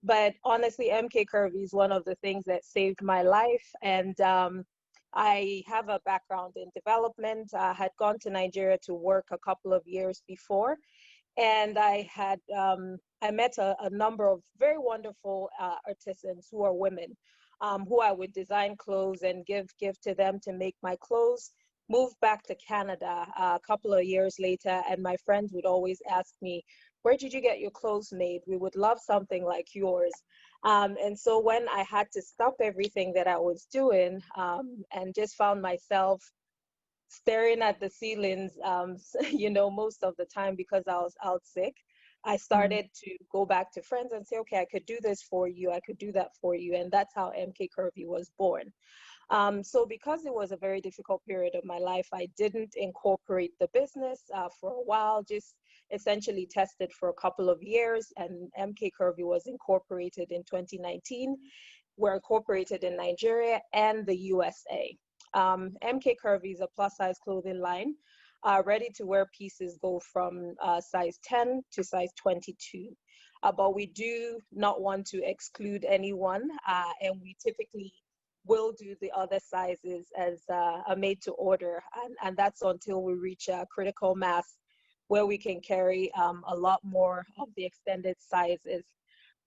But honestly, MK Curvy is one of the things that saved my life. And I have a background in development. I had gone to Nigeria to work a couple of years before. And I met a number of very wonderful artisans who are women, who I would design clothes and give to them to make my clothes. Moved back to Canada a couple of years later, and my friends would always ask me, where did you get your clothes made? We would love something like yours. And so when I had to stop everything that I was doing and just found myself staring at the ceilings, most of the time because I was out sick, I started to go back to friends and say, okay, I could do this for you. I could do that for you. And that's how MK Curvy was born. So because it was a very difficult period of my life, I didn't incorporate the business for a while, just essentially tested for a couple of years, and MK Curvy was incorporated in 2019. We're incorporated in Nigeria and the USA. MK Curvy is a plus size clothing line. Ready to wear pieces go from size 10 to size 22. But we do not want to exclude anyone, and we typically will do the other sizes as a made to order, and that's until we reach a critical mass where we can carry a lot more of the extended sizes.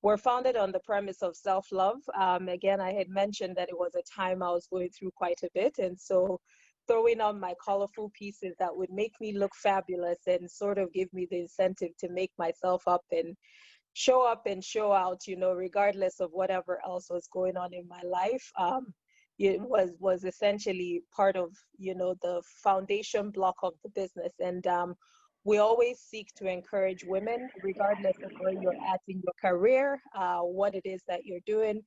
We're founded on the premise of self-love. Again, I had mentioned that it was a time I was going through quite a bit, and so throwing on my colorful pieces that would make me look fabulous and sort of give me the incentive to make myself up and show out, regardless of whatever else was going on in my life. It was essentially part of, the foundation block of the business. And we always seek to encourage women, regardless of where you're at in your career, what it is that you're doing,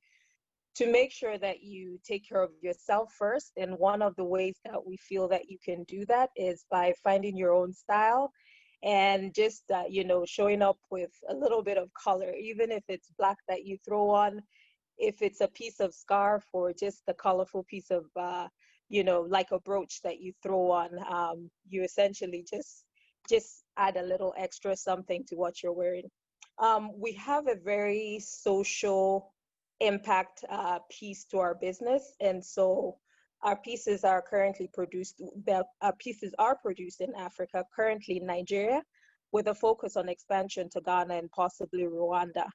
to make sure that you take care of yourself first. And one of the ways that we feel that you can do that is by finding your own style and just, showing up with a little bit of color, even if it's black that you throw on, if it's a piece of scarf or just a colorful piece of, like a brooch that you throw on, you essentially just add a little extra something to what you're wearing. We have a very social impact piece to our business, and so our pieces are produced in Africa, currently in Nigeria, with a focus on expansion to Ghana and possibly Rwanda.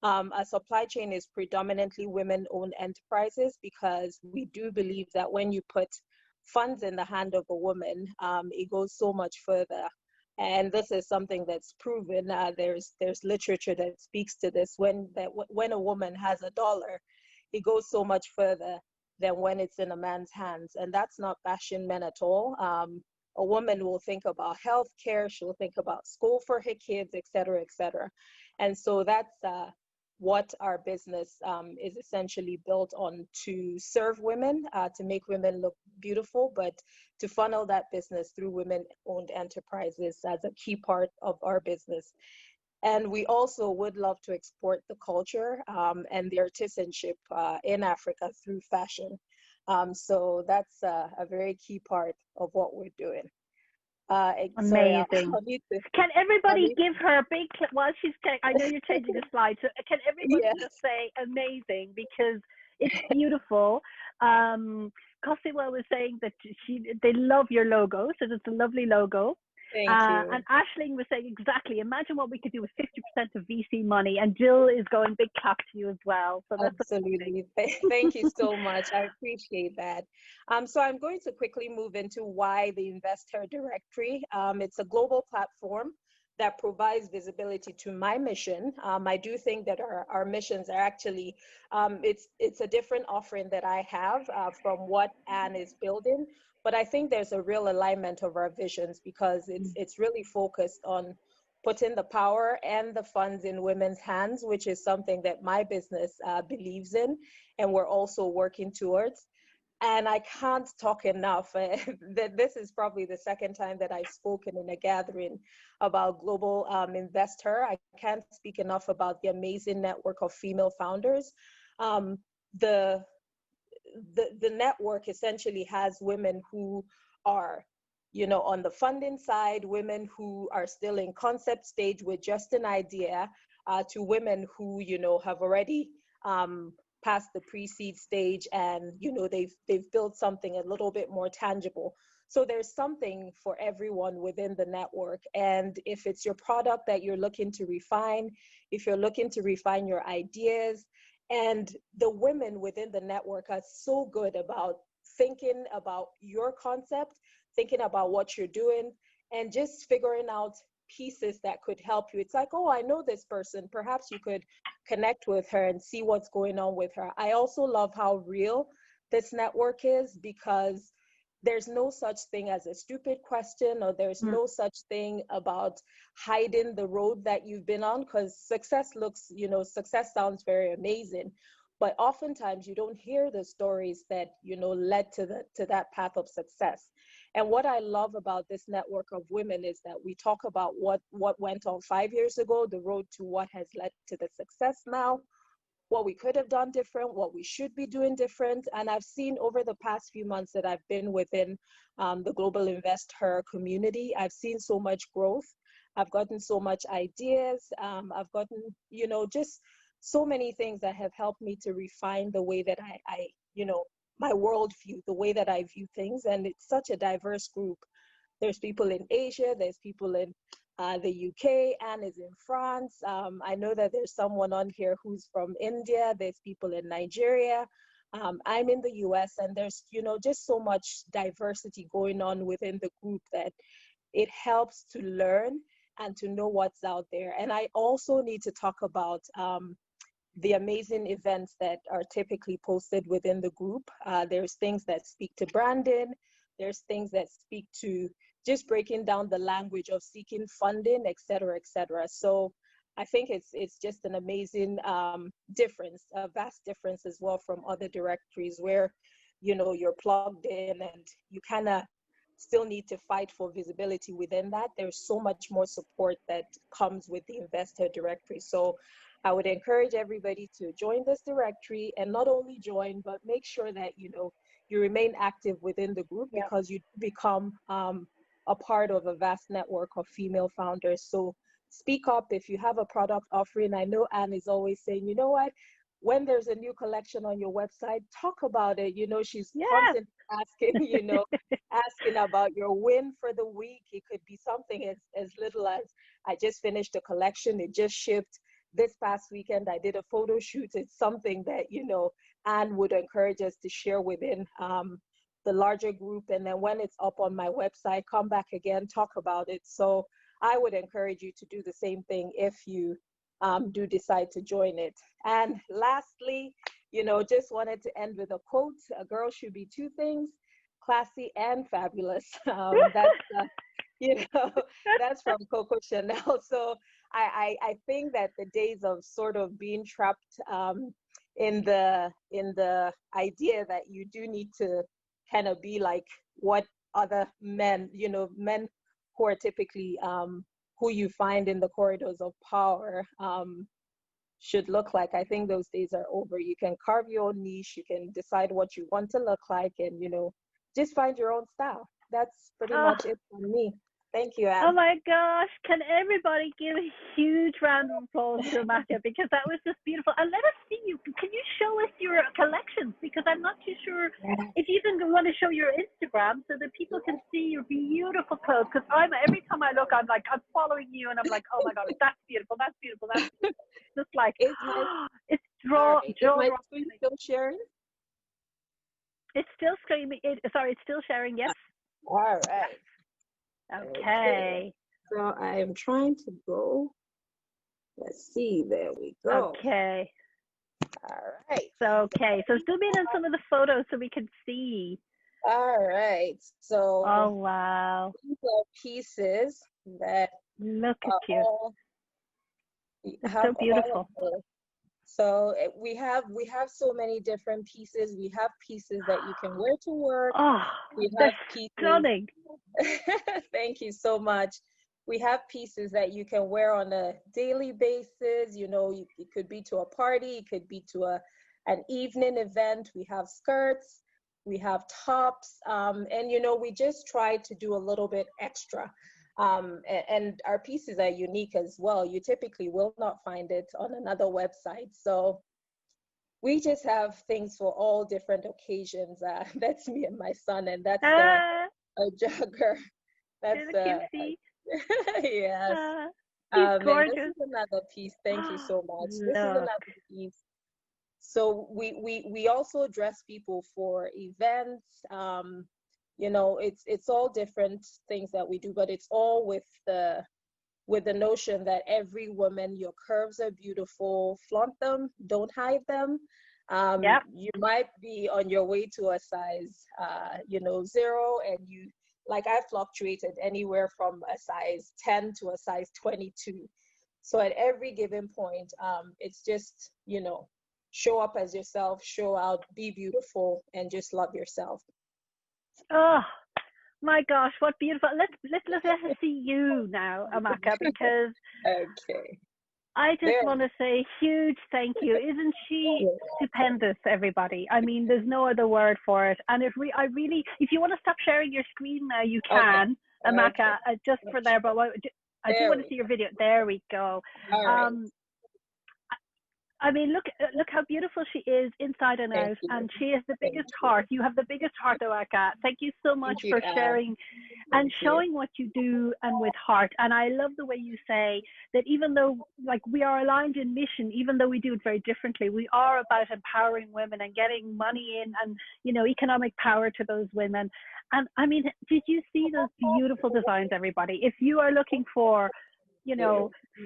Our supply chain is predominantly women-owned enterprises because we do believe that when you put funds in the hand of a woman, it goes so much further. And this is something that's proven. There's literature that speaks to this. When a woman has $1, it goes so much further than when it's in a man's hands. And that's not bashing men at all. A woman will think about healthcare. She'll think about school for her kids, et cetera, et cetera. And so what our business is essentially built on, to serve women, to make women look beautiful, but to funnel that business through women-owned enterprises as a key part of our business. And we also would love to export the culture and the artisanship in Africa through fashion. So that's a very key part of what we're doing. Amazing. Sorry, can everybody give her a big, while she's I know you're changing the slide, so can everybody yes. just say amazing, because it's beautiful. Cosimo was saying that they love your logo, so it's a lovely logo. Thank you. And Aisling was saying exactly, imagine what we could do with 50% of VC money, and Jill is going big clap to you as well. So that's absolutely. Thank you so much. I appreciate that. So I'm going to quickly move into why the InvestHer Directory. It's a global platform that provides visibility to my mission. I do think that our missions are actually, it's a different offering that I have from what Anne is building. But I think there's a real alignment of our visions, because it's really focused on putting the power and the funds in women's hands, which is something that my business believes in, and we're also working towards. And I can't talk enough that this is probably the second time that I've spoken in a gathering about Global InvestHer. I can't speak enough about the amazing network of female founders. The network essentially has women who are, on the funding side, women who are still in concept stage with just an idea, to women who, have already past the pre-seed stage, and they've built something a little bit more tangible. So there's something for everyone within the network. And if it's your product that you're looking to refine, if you're looking to refine your ideas, and the women within the network are so good about thinking about your concept, thinking about what you're doing, and just figuring out pieces that could help you. It's like, oh, I know this person. Perhaps you could connect with her and see what's going on with her. I also love how real this network is, because there's no such thing as a stupid question, or there's no such thing about hiding the road that you've been on, because success sounds very amazing, but oftentimes you don't hear the stories that, led to that path of success. And what I love about this network of women is that we talk about what went on 5 years ago, the road to what has led to the success now, what we could have done different, what we should be doing different. And I've seen over the past few months that I've been within the Global InvestHer community, I've seen so much growth. I've gotten so much ideas. I've gotten, just so many things that have helped me to refine the way that I my worldview, the way that I view things. And it's such a diverse group. There's people in Asia, there's people in the UK, Anne is in France. I know that there's someone on here who's from India. There's people in Nigeria. I'm in the US, and there's, just so much diversity going on within the group that it helps to learn and to know what's out there. And I also need to talk about the amazing events that are typically posted within the group. There's things that speak to branding. There's things that speak to just breaking down the language of seeking funding, et cetera, et cetera. So I think it's just an amazing difference, a vast difference as well from other directories where, you're plugged in and you kind of still need to fight for visibility within that. There's so much more support that comes with the InvestHer Directory. So I would encourage everybody to join this directory, and not only join, but make sure that, you remain active within the group, because you become a part of a vast network of female founders. So speak up if you have a product offering. I know Anne is always saying, you know what, when there's a new collection on your website, talk about it. She's constantly asking, asking about your win for the week. It could be something as little as, I just finished a collection, it just shipped this past weekend, I did a photo shoot. It's something that, Anne would encourage us to share within the larger group. And then when it's up on my website, come back again, talk about it. So I would encourage you to do the same thing if you do decide to join it. And lastly, just wanted to end with a quote. A girl should be two things: classy and fabulous. That's from Coco Chanel. So I think that the days of sort of being trapped in the idea that you do need to kind of be like what other men, men who are typically who you find in the corridors of power should look like. I think those days are over. You can carve your own niche, you can decide what you want to look like, and just find your own style. That's pretty much it for me. Thank you, Anne. Oh my gosh, can everybody give a huge round of applause to Amaka, because that was just beautiful. And let us see you. Can you show us your collections? Because I'm not too sure if you even want to show your Instagram so that people can see your beautiful clothes. Because every time I look, I'm following you, and I'm like, oh my God, that's beautiful, that's beautiful, that's beautiful. Just like, it's Is my screen still sharing? It's still screaming. Sorry, it's still sharing. Yes. All right. Okay. So I am trying to go. Let's see. There we go. Okay. All right. So zoom in on some of the photos so we can see. All right. So. Oh wow. These are pieces that. Look at you. It's so beautiful. So we have so many different pieces. We have pieces that you can wear to work. Oh, we have pieces. Stunning. Thank you so much. We have pieces that you can wear on a daily basis. It could be to a party, it could be to an evening event. We have skirts, we have tops, and we just try to do a little bit extra. And our pieces are unique as well. You typically will not find it on another website. So we just have things for all different occasions. That's me and my son, and that's a jogger. That's yes. He's gorgeous. This is another piece. Thank you so much. This is another piece. So we also dress people for events. It's all different things that we do, but it's all with the notion that every woman, your curves are beautiful, flaunt them, don't hide them. You might be on your way to a size 0, and I fluctuated anywhere from a size 10 to a size 22. So at every given point, it's just show up as yourself, show out, be beautiful, and just love yourself. Oh my gosh, what beautiful. Let's see you now, Amaka, because I just want to say huge thank you. Isn't she stupendous, everybody? I mean, there's no other word for it. And if you want to stop sharing your screen now, you can, Amaka, just for there. But I do want to see your video. There we go. I mean, look how beautiful she is inside and out, and she has the biggest heart. You have the biggest heart, Amaka. Thank you so much for sharing and showing what you do and with heart. And I love the way you say that even though we are aligned in mission, even though we do it very differently, we are about empowering women and getting money in and, economic power to those women. And I mean, did you see those beautiful designs, everybody? If you are looking for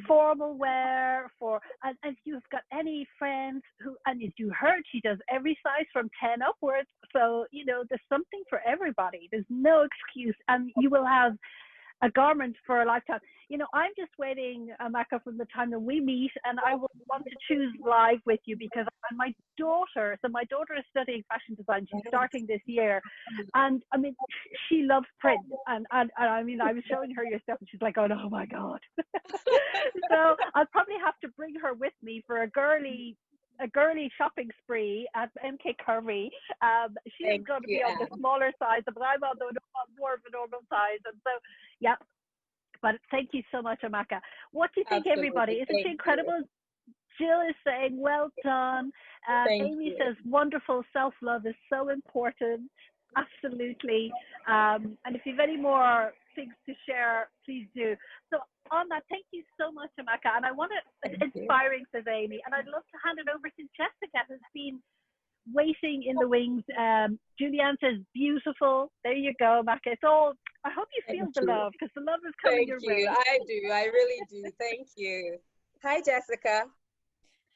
formal wear and if you've got any friends and as you heard, she does every size from 10 upwards. So, there's something for everybody. There's no excuse, and you will have a garment for a lifetime. I'm just waiting, Amaka, from the time that we meet, and I will want to choose live with you because my daughter is studying fashion design. She's starting this year, and I mean, she loves print, and I mean, I was showing her your stuff, and she's like, oh my God. So I'll probably have to bring her with me for a girly shopping spree at MK Curvy. She's going to be on the smaller size, but I'm on more of a normal size. And so, yeah. But thank you so much, Amaka. What do you think, everybody? Isn't she incredible? Jill is saying, well done. Amy says, wonderful. Self-love is so important. Absolutely. And if you have any more things to share, please do. So on that, thank you so much, Amaka. And I want to, inspiring, says Amy, and I'd love to hand it over to Jessica, who's been waiting in the wings. Julianne says, beautiful. There you go, Amaka. It's all, I hope you feel the love, because the love is coming your way. I do. I really do. Thank you. Hi, Jessica.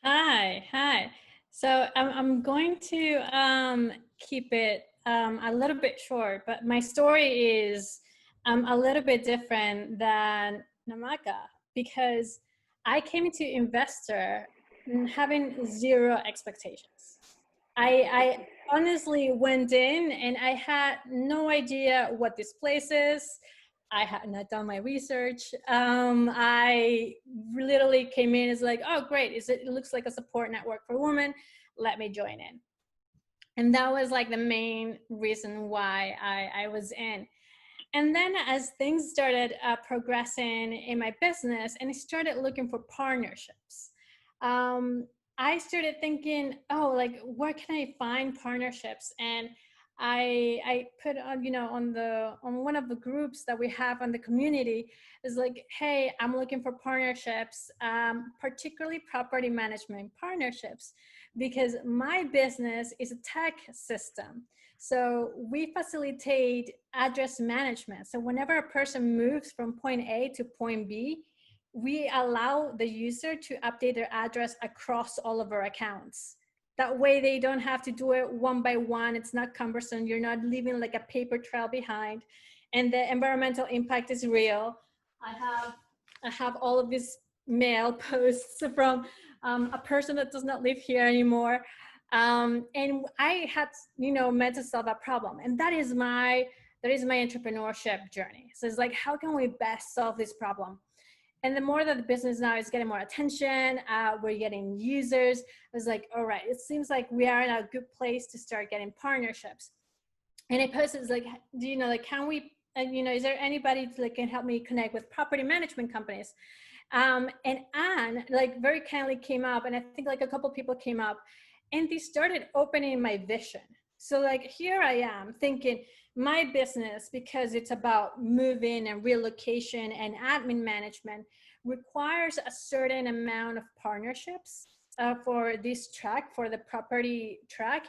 Hi. So I'm going to keep it a little bit short, but my story is a little bit different than Namaka, because I came into InvestHer having zero expectations. I honestly went in and I had no idea what this place is. I had not done my research. I literally came in as like, oh, great. It looks like a support network for women. Let me join in. And that was like the main reason why I was in. And then as things started progressing in my business and I started looking for partnerships, I started thinking, oh, like where can I find partnerships? And I put on, on one of the groups that we have on the community is like, hey, I'm looking for partnerships, particularly property management partnerships, because my business is a tech system. So we facilitate address management. So whenever a person moves from point A to point B, we allow the user to update their address across all of our accounts. That way they don't have to do it one by one. It's not cumbersome. You're not leaving like a paper trail behind. And the environmental impact is real. I have all of these mail posts from a person that does not live here anymore. And I had, met to solve a problem. And that is my entrepreneurship journey. So it's like, how can we best solve this problem? And the more that the business now is getting more attention, we're getting users. I was like, all right, it seems like we are in a good place to start getting partnerships. And I posted like, can we, is there anybody that can help me connect with property management companies? And Anne, like very kindly came up, and I think like a couple people came up, and they started opening my vision. So like here I am thinking my business, because it's about moving and relocation and admin management, requires a certain amount of partnerships for this track, for the property track.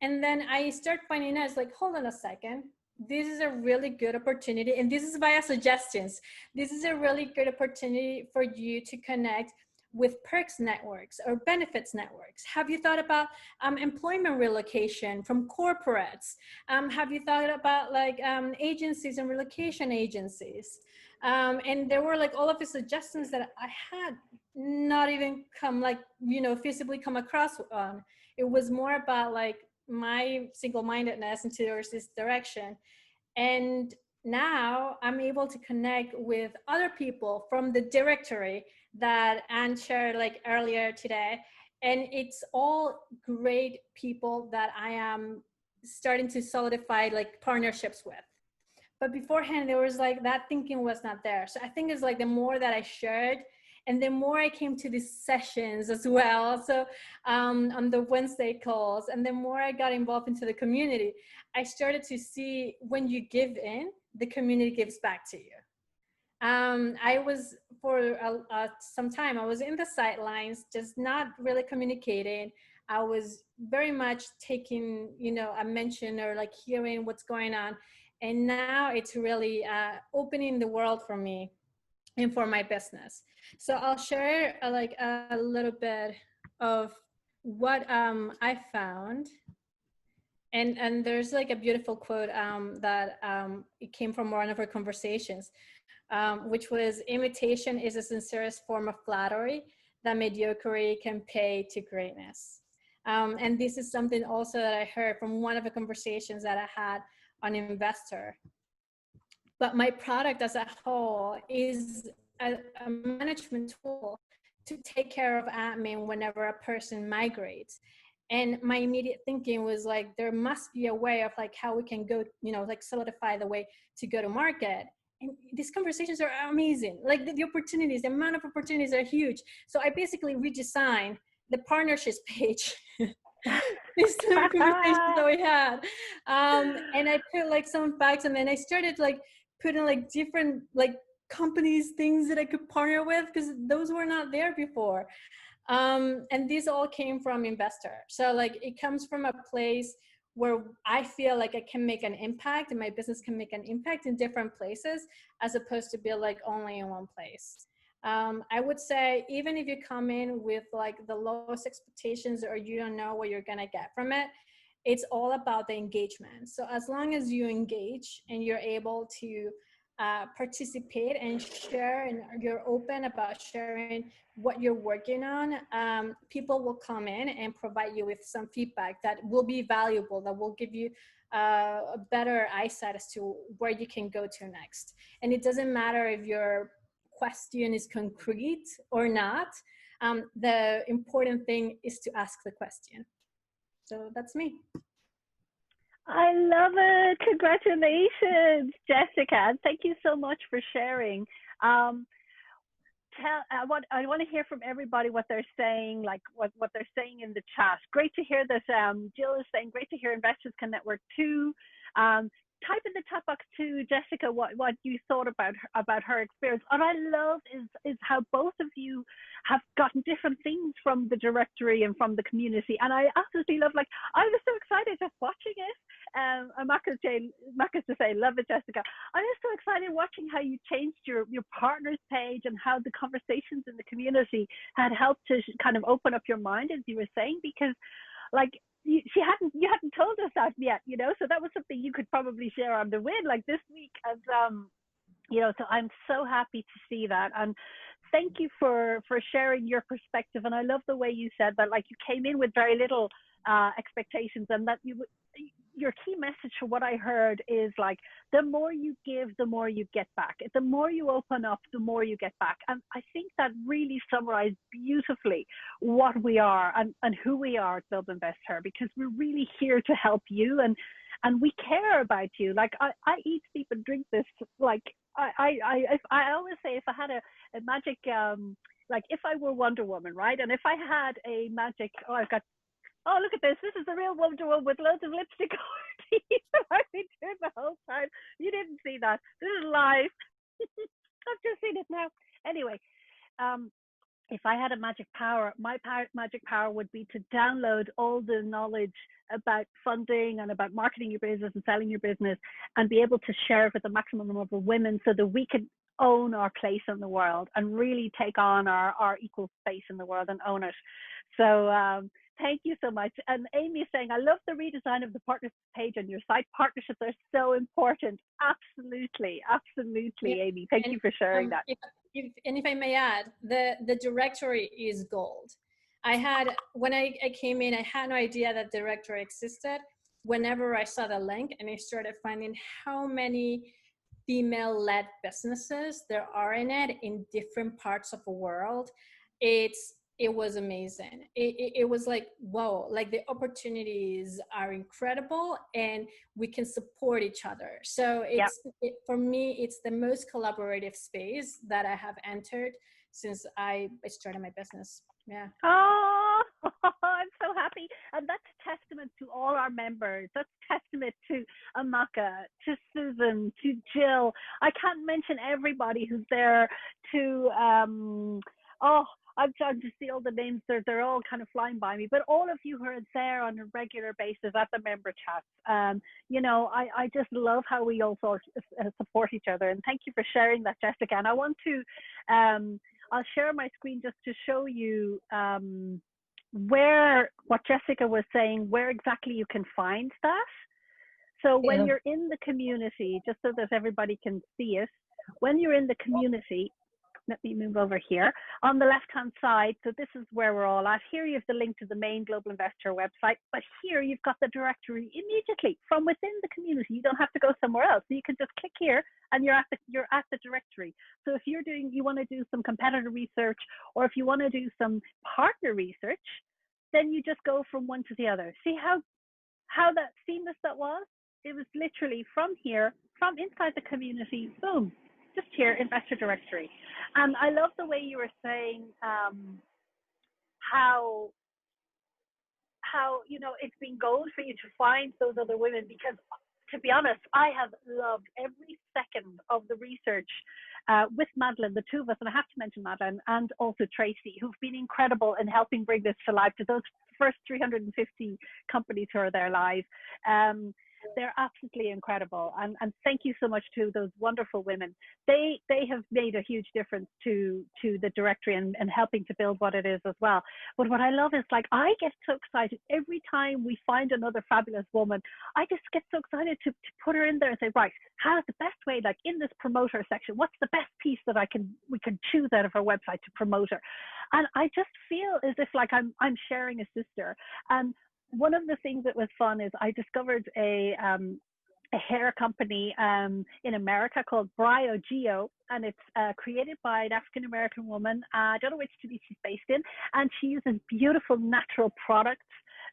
And then I start finding out, it's like, hold on a second. This is a really good opportunity. And this is via suggestions. This is a really good opportunity for you to connect with perks networks or benefits networks. Have you thought about employment relocation from corporates? Have you thought about like agencies and relocation agencies? And there were like all of the suggestions that I had not even feasibly come across on. It was more about like my single-mindedness into this direction. And now I'm able to connect with other people from the directory that Anne shared like earlier today. And it's all great people that I am starting to solidify like partnerships with. But beforehand, there was like that thinking was not there. So I think it's like the more that I shared, and the more I came to these sessions as well, so on the Wednesday calls, and the more I got involved into the community, I started to see when you give in, the community gives back to you. I was for some time, I was in the sidelines, just not really communicating. I was very much taking, a mention or like hearing what's going on. And now it's really opening the world for me and for my business. So I'll share like a little bit of what I found. And there's like a beautiful quote that it came from one of our conversations, which was, imitation is the sincerest form of flattery that mediocrity can pay to greatness. And this is something also that I heard from one of the conversations that I had on InvestHer. But my product as a whole is a management tool to take care of admin whenever a person migrates. And my immediate thinking was like, there must be a way of like how we can go, like solidify the way to go to market. And these conversations are amazing. Like the opportunities, the amount of opportunities are huge. So I basically redesigned the partnerships page. These conversations that we had. And I put like some facts, and then I started like putting like different like companies, things that I could partner with, because those were not there before. And these all came from InvestHer. So like it comes from a place where I feel like I can make an impact, and my business can make an impact in different places, as opposed to be like only in one place. I would say even if you come in with like the lowest expectations, or you don't know what you're gonna get from it, it's all about the engagement. So as long as you engage and you're able to participate and share, and you're open about sharing what you're working on, people will come in and provide you with some feedback that will be valuable, that will give you a better eyesight as to where you can go to next. And it doesn't matter if your question is concrete or not. The important thing is to ask the question. So that's me. I love it. Congratulations, Jessica. And thank you so much for sharing. I want to hear from everybody what they're saying, like what they're saying in the chat. Great to hear this. Jill is saying, great to hear investors can network too. Type in the chat box too, Jessica, what you thought about her experience. What I love is how both of you have gotten different things from the directory and from the community. And I absolutely love, like, I was so excited just watching it. Marcus to say, love it, Jessica. I was so excited watching how you changed your partners page and how the conversations in the community had helped to kind of open up your mind, as you were saying, because like, you hadn't told us that yet, you know, so that was something you could probably share on the win, like this week, as you know. So I'm so happy to see that, and thank you for sharing your perspective. And I love the way you said that, like, you came in with very little expectations, and that your key message for what I heard is, like, the more you give, the more you get back. The more you open up, the more you get back. And I think that really summarized beautifully what we are and who we are at Global InvestHer, because we're really here to help you, and we care about you. Like, I eat, sleep, and drink this. Like, I always say, if I had a magic, like, if I were Wonder Woman, right? And if I had a magic, oh, look at this. This is the real Wonder Woman with loads of lipstick on her teeth. I've been doing the whole time. You didn't see that. This is live. I've just seen it now. Anyway, if I had a magic power, my magic power would be to download all the knowledge about funding and about marketing your business and selling your business, and be able to share it with the maximum number of women, so that we can own our place in the world and really take on our equal space in the world and own it. So thank you so much. And Amy is saying, I love the redesign of the partners page on your site. Partnerships are so important. Absolutely, absolutely, yeah. Amy, thank you for sharing that. If I may add, the directory is gold. When I came in, I had no idea that directory existed. Whenever I saw the link and I started finding how many female-led businesses there are in it in different parts of the world, it was amazing. It was like, whoa, like the opportunities are incredible and we can support each other. So for me, it's the most collaborative space that I have entered since I started my business. Yeah. Oh, I'm so happy. And that's a testament to all our members. That's a testament to Amaka, to Susan, to Jill. I can't mention everybody who's there, to, I'm trying to see all the names. They're all kind of flying by me, but all of you who are there on a regular basis at the member chats, you know, I just love how we all support each other. And thank you for sharing that, Jessica. And I want to, I'll share my screen just to show you what Jessica was saying, where exactly you can find that. So when you're in the community, just so that everybody can see it, when you're in the community, let me move over here on the left hand side. So this is where we're all at. Here you have the link to the main Global InvestHer website, but here you've got the directory immediately from within the community. You don't have to go somewhere else. So you can just click here and you're at the directory. So if you want to do some competitor research, or if you want to do some partner research, then you just go from one to the other. See how that seamless that was? It was literally from here, from inside the community, boom, just here, InvestHer Directory. And I love the way you were saying how you know, it's been gold for you to find those other women, because to be honest, I have loved every second of the research with Madeline, the two of us, and I have to mention Madeline and also Tracy, who've been incredible in helping bring this to life, to those first 350 companies who are there live. They're absolutely incredible. And thank you so much to those wonderful women. They have made a huge difference to the directory and helping to build what it is as well. But what I love is, like, I get so excited every time we find another fabulous woman. I just get so excited to put her in there and say, right, how's the best way, like in this promoter section, what's the best piece that we can choose out of her website to promote her? And I just feel as if like I'm sharing a sister. And one of the things that was fun is I discovered a hair company in America called BryoGeo, and it's created by an African American woman. I don't know which city she's based in, and she uses beautiful natural products,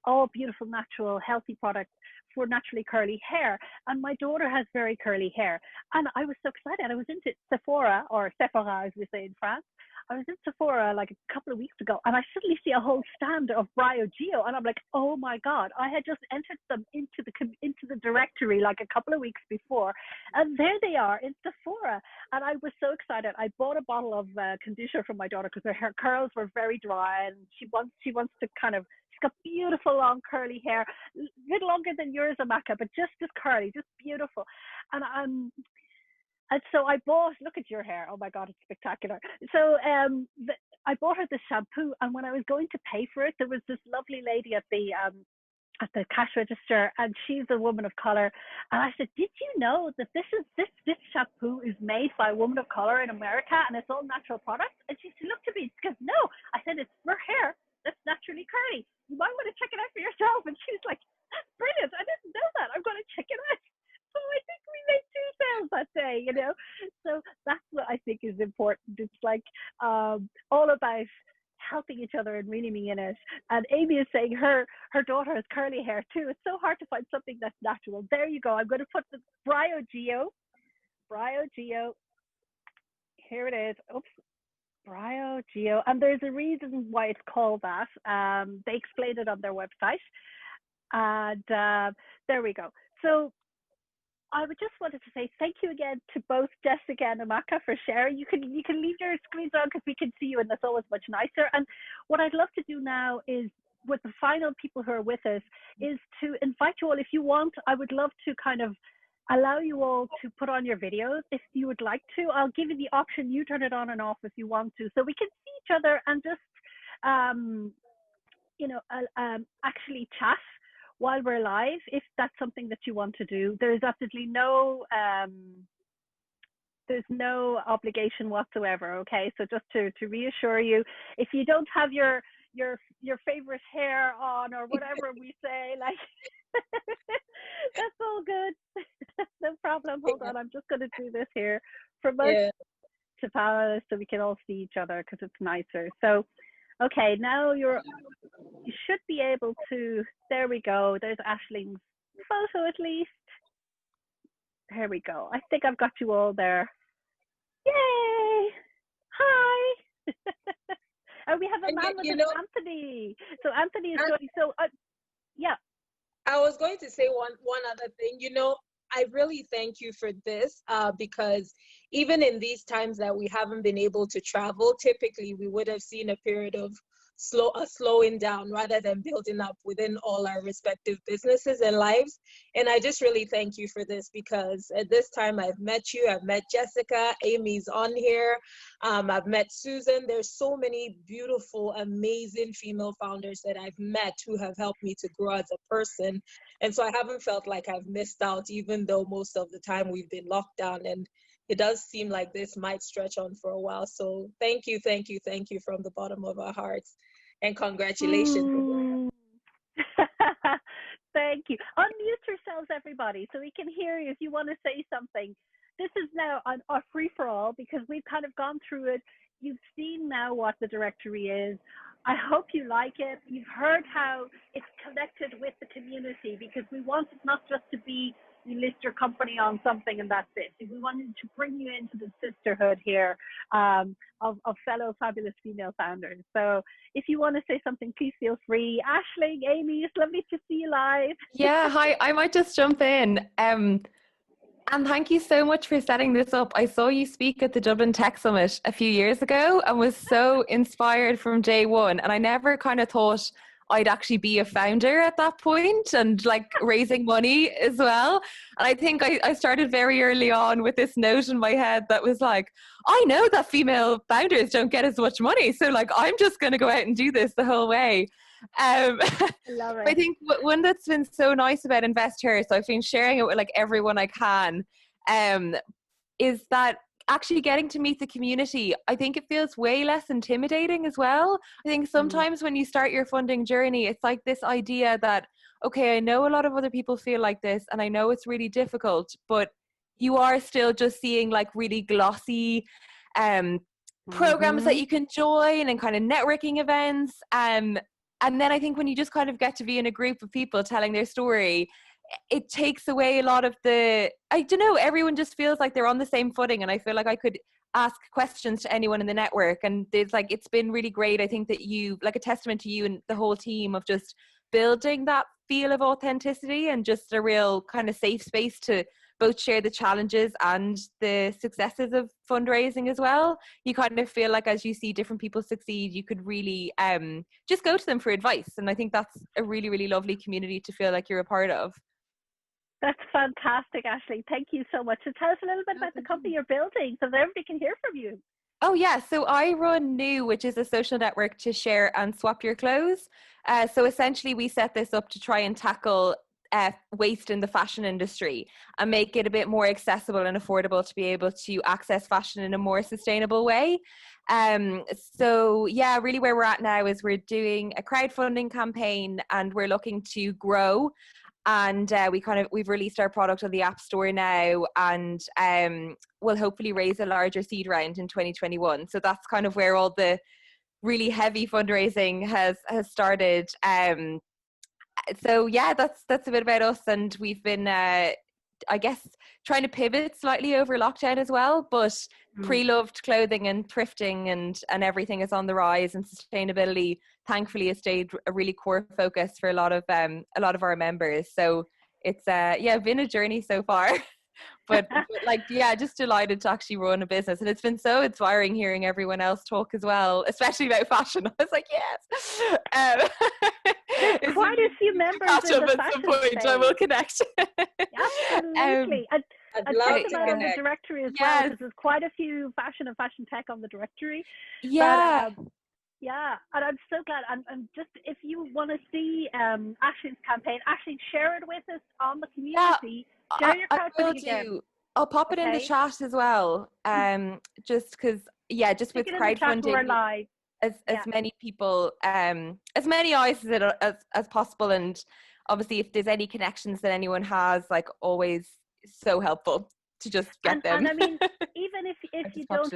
all beautiful natural healthy products for naturally curly hair. And my daughter has very curly hair, and I was so excited. I was into Sephora, or Sephora as we say in France. I was in Sephora like a couple of weeks ago, and I suddenly see a whole stand of BryoGeo, and I'm like, oh my God, I had just entered them into the directory like a couple of weeks before, and there they are in Sephora. And I was so excited. I bought a bottle of conditioner for my daughter because her curls were very dry, and she wants to kind of, she's got beautiful long curly hair, a bit longer than yours, Amaka, but just as curly, just beautiful. And so I bought, look at your hair. Oh my God, it's spectacular. So I bought her the shampoo, and when I was going to pay for it, there was this lovely lady at the cash register, and she's a woman of color. And I said, did you know that this shampoo is made by a woman of color in America, and it's all natural products? And she looked at me, she goes, no. I said, it's for hair that's naturally curly. You might want to check it out for yourself. And she was like, that's brilliant. I didn't know that. I'm going to check it out. So I think we made 2 sales that day, you know. So that's what I think is important. It's like all about helping each other and reeling me in it. And Amy is saying her daughter has curly hair too. It's so hard to find something that's natural. There you go. I'm going to put the BryoGeo. Here it is. Oops. BryoGeo. And there's a reason why it's called that. They explained it on their website. And there we go. So I would just wanted to say thank you again to both Jessica and Amaka for sharing. You can leave your screens on because we can see you, and that's always much nicer. And what I'd love to do now is, with the final people who are with us, is to invite you all. If you want, I would love to kind of allow you all to put on your videos if you would like to. I'll give you the option. You turn it on and off if you want to, so we can see each other and just actually chat while we're live, if that's something that you want to do. There's absolutely no there's no obligation whatsoever. Okay, so just to reassure you, if you don't have your favorite hair on or whatever we say, like that's all good. No problem. Hold on, I'm just going to do this here from us to Paula so we can all see each other because it's nicer. So okay, now you should be able to, there we go. There's Ashling's photo at least. There we go. I think I've got you all there. Yay! Hi! And we have a man with Anthony. So Anthony is going, so yeah. I was going to say one other thing. You know, I really thank you for this because even in these times that we haven't been able to travel, typically we would have seen a period of slowing down rather than building up within all our respective businesses and lives. And I just really thank you for this because at this time I've met you, I've met Jessica, Amy's on here, I've met Susan. There's so many beautiful, amazing female founders that I've met who have helped me to grow as a person. And so I haven't felt like I've missed out, even though most of the time we've been locked down, and it does seem like this might stretch on for a while. So thank you from the bottom of our hearts, and congratulations. Thank you. Unmute yourselves, everybody, so we can hear you if you want to say something. This is now a free-for-all because we've kind of gone through it. You've seen now what the directory is. I hope you like it. You've heard how it's connected with the community, because we want it not just to be you list your company on something and that's it. We wanted to bring you into the sisterhood here of fellow fabulous female founders. So if you want to say something, please feel free. Aisling, Amy, it's lovely to see you live. Yeah, hi. I might just jump in. And thank you so much for setting this up. I saw you speak at the Dublin Tech Summit a few years ago and was so inspired from day one. And I never kind of thought I'd actually be a founder at that point and like raising money as well. And I think I started very early on with this note in my head that was like, I know that female founders don't get as much money, so like I'm just going to go out and do this the whole way. Love it. I think one that's been so nice about InvestHer, so I've been sharing it with like everyone I can, is that actually getting to meet the community, I think it feels way less intimidating as well. I think sometimes when you start your funding journey, it's like this idea that, okay, I know a lot of other people feel like this and I know it's really difficult, but you are still just seeing like really glossy programs that you can join and kind of networking events. And then I think when you just kind of get to be in a group of people telling their story, it takes away a lot of the, I don't know, everyone just feels like they're on the same footing, and I feel like I could ask questions to anyone in the network, and there's like, it's been really great. I think that you, like a testament to you and the whole team of just building that feel of authenticity and just a real kind of safe space to both share the challenges and the successes of fundraising as well. You kind of feel like as you see different people succeed, you could really just go to them for advice, and I think that's a really, really lovely community to feel like you're a part of. That's fantastic, Ashley. Thank you so much. So tell us a little bit about the company you're building so that everybody can hear from you. Oh yeah, so I run New, which is a social network to share and swap your clothes. So essentially we set this up to try and tackle waste in the fashion industry and make it a bit more accessible and affordable to be able to access fashion in a more sustainable way. So yeah, really where we're at now is we're doing a crowdfunding campaign and we're looking to grow. And we've released our product on the App Store now, and we'll hopefully raise a larger seed round in 2021. So that's kind of where all the really heavy fundraising has started. So yeah, that's a bit about us, and we've been I guess trying to pivot slightly over lockdown as well, but pre-loved clothing and thrifting and everything is on the rise, and sustainability thankfully has stayed a really core focus for a lot of our members. So it's been a journey so far. but like, yeah, just delighted to actually run a business, and it's been so inspiring hearing everyone else talk as well, especially about fashion. I was like, yes. There's quite a few members in the fashion space. I will connect. Absolutely. I'd love to connect on the directory as well, because there's quite a few fashion and fashion tech on the directory. Yeah. But, yeah, and I'm so glad. I'm just, if you want to see Ashley's campaign, Ashley, share it with us on the community. Share your crowdfunding again. I'll pop it in the chat as well. Just because, just with crowdfunding, as many people, as many eyes as possible, and obviously if there's any connections that anyone has, like, always so helpful to just get them. And I mean, even if you don't,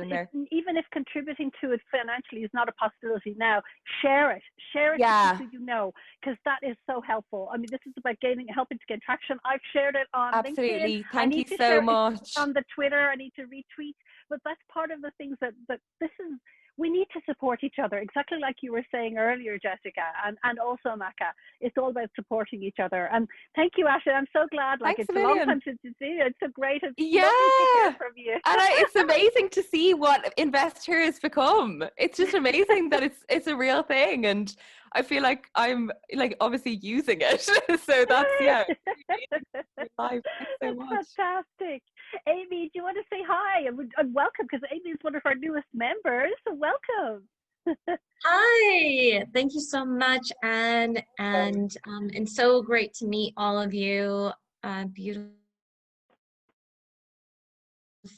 even if contributing to it financially is not a possibility now, share it with people you know, because that is so helpful. I mean, this is about helping to gain traction. I've shared it on LinkedIn. Thank you so much. On the Twitter, I need to retweet, but that's part of the things that this is. We need to support each other, exactly like you were saying earlier, Jessica, and also Maka. It's all about supporting each other. And thank you, Ashley. I'm so glad. Like, it's a long time since you see you. It's so great. It's lovely to hear from you. And it's amazing to see what InvestHer has become. It's just amazing that it's a real thing, and I feel like I'm like obviously using it. So that's Thanks so much. Fantastic. Amy, do you want to say hi and welcome? Because Amy is one of our newest members. So welcome. Hi, thank you so much, Anne, and so great to meet all of you. Beautiful,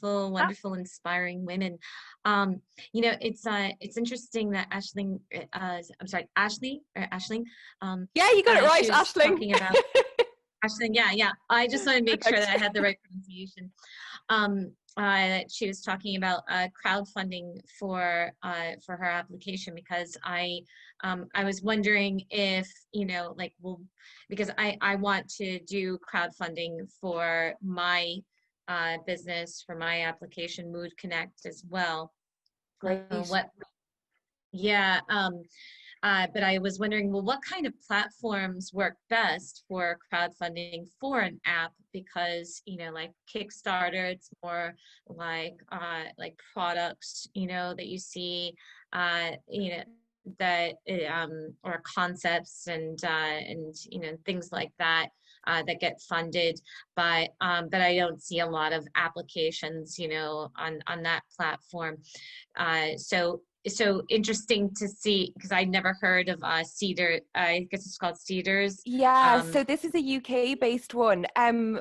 wonderful, inspiring women. You know, it's interesting that Aisling. Yeah, you got it right, Aisling. Talking about Aisling. Yeah. I just want to make sure that I had the right pronunciation. She was talking about crowdfunding for her application, because I was wondering if, because I want to do crowdfunding for my business, for my application, Mood Connect, as well. But I was wondering, well, what kind of platforms work best for crowdfunding for an app? Because, like Kickstarter, it's more like products, that you see, or concepts and things like that that get funded, but I don't see a lot of applications on that platform. So interesting to see, because I never heard of Cedar. I guess it's called Cedars. Yeah, so this is a UK-based one.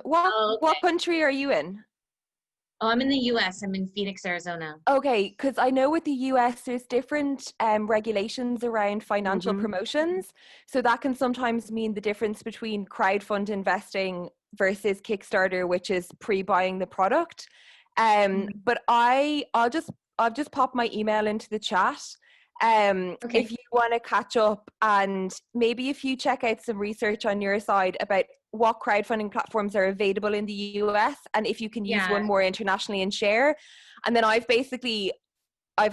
What country are you in? Oh, I'm in the US. I'm in Phoenix, Arizona. Okay, because I know with the US, there's different regulations around financial promotions. So that can sometimes mean the difference between crowdfund investing versus Kickstarter, which is pre-buying the product. But I'll just pop my email into the chat. If you want to catch up, and maybe if you check out some research on your side about what crowdfunding platforms are available in the US, and if you can use one more internationally and share. And then I've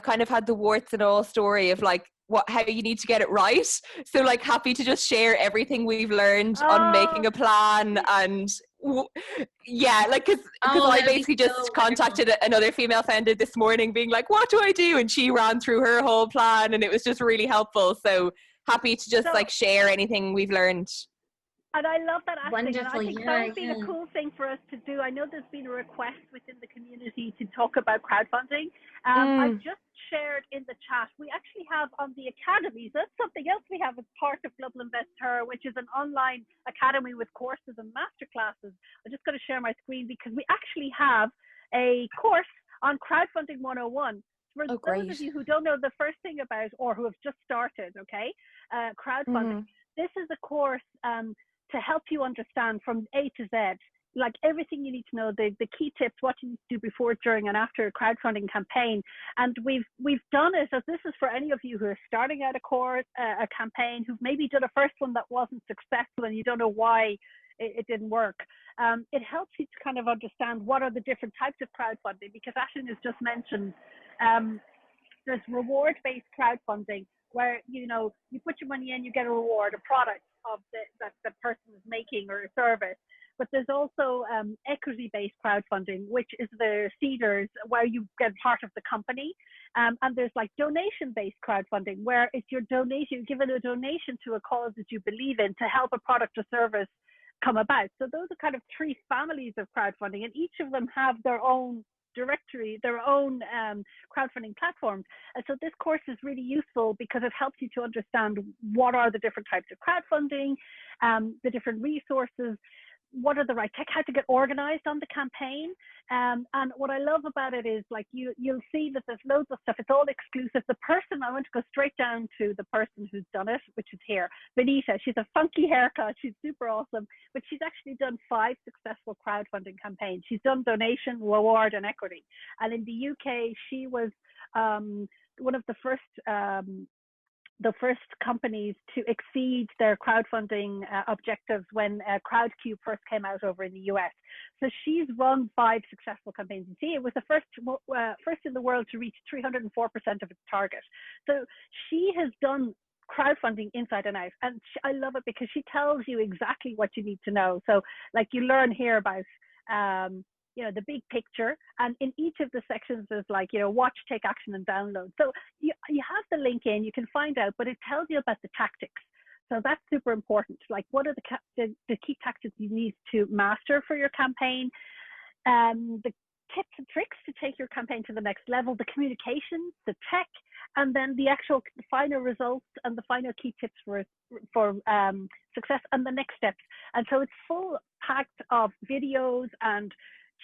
kind of had the warts and all story of like how you need to get it right. So like happy to just share everything we've learned on making a plan. And because I basically just contacted another female founder this morning being like, what do I do? And she ran through her whole plan and it was just really helpful. So happy to just share anything we've learned. And I love that aspect. Wonderful. And I think that would be a cool thing for us to do. I know there's been a request within the community to talk about crowdfunding. I've just shared in the chat, we actually have on the academies, that's something else we have as part of Global InvestHer, which is an online academy with courses and masterclasses. I'm just going to share my screen because we actually have a course on crowdfunding 101. For those of you who don't know the first thing about, or who have just started, crowdfunding, this is a course to help you understand from A to Z, like everything you need to know, the key tips, what you need to do before, during, and after a crowdfunding campaign. And we've done it, as this is for any of you who are starting out a campaign, who've maybe done a first one that wasn't successful and you don't know why it didn't work. It helps you to kind of understand what are the different types of crowdfunding, because Ashlyn has just mentioned there's reward-based crowdfunding, where you put your money in, you get a reward, a product of that the person is making, or a service. But there's also equity-based crowdfunding, which is the Cedars, where you get part of the company. And there's like donation-based crowdfunding, where it's your donation, you're given a donation to a cause that you believe in to help a product or service come about. So those are kind of three families of crowdfunding, and each of them have their own directory, their own crowdfunding platforms. And so this course is really useful because it helps you to understand what are the different types of crowdfunding, the different resources, what are the right tech, how to get organized on the campaign. And what I love about it is like you'll see that there's loads of stuff. It's all exclusive. The person, I want to go straight down to the person who's done it, which is here, Benita. She's a funky haircut. She's super awesome, but she's actually done 5 successful crowdfunding campaigns. She's done donation, reward, and equity. And in the UK, she was one of the first companies to exceed their crowdfunding objectives when CrowdCube first came out over in the US. So she's run 5 successful campaigns. You see, it was the first in the world to reach 304% of its target. So she has done crowdfunding inside and out. And I love it because she tells you exactly what you need to know. So like you learn here about the big picture, and in each of the sections there's like, watch, take action, and download. So you have the link in, you can find out, but it tells you about the tactics. So that's super important. Like, what are the key tactics you need to master for your campaign, the tips and tricks to take your campaign to the next level, the communications, the tech, and then the actual final results and the final key tips for success and the next steps. And so it's full packed of videos and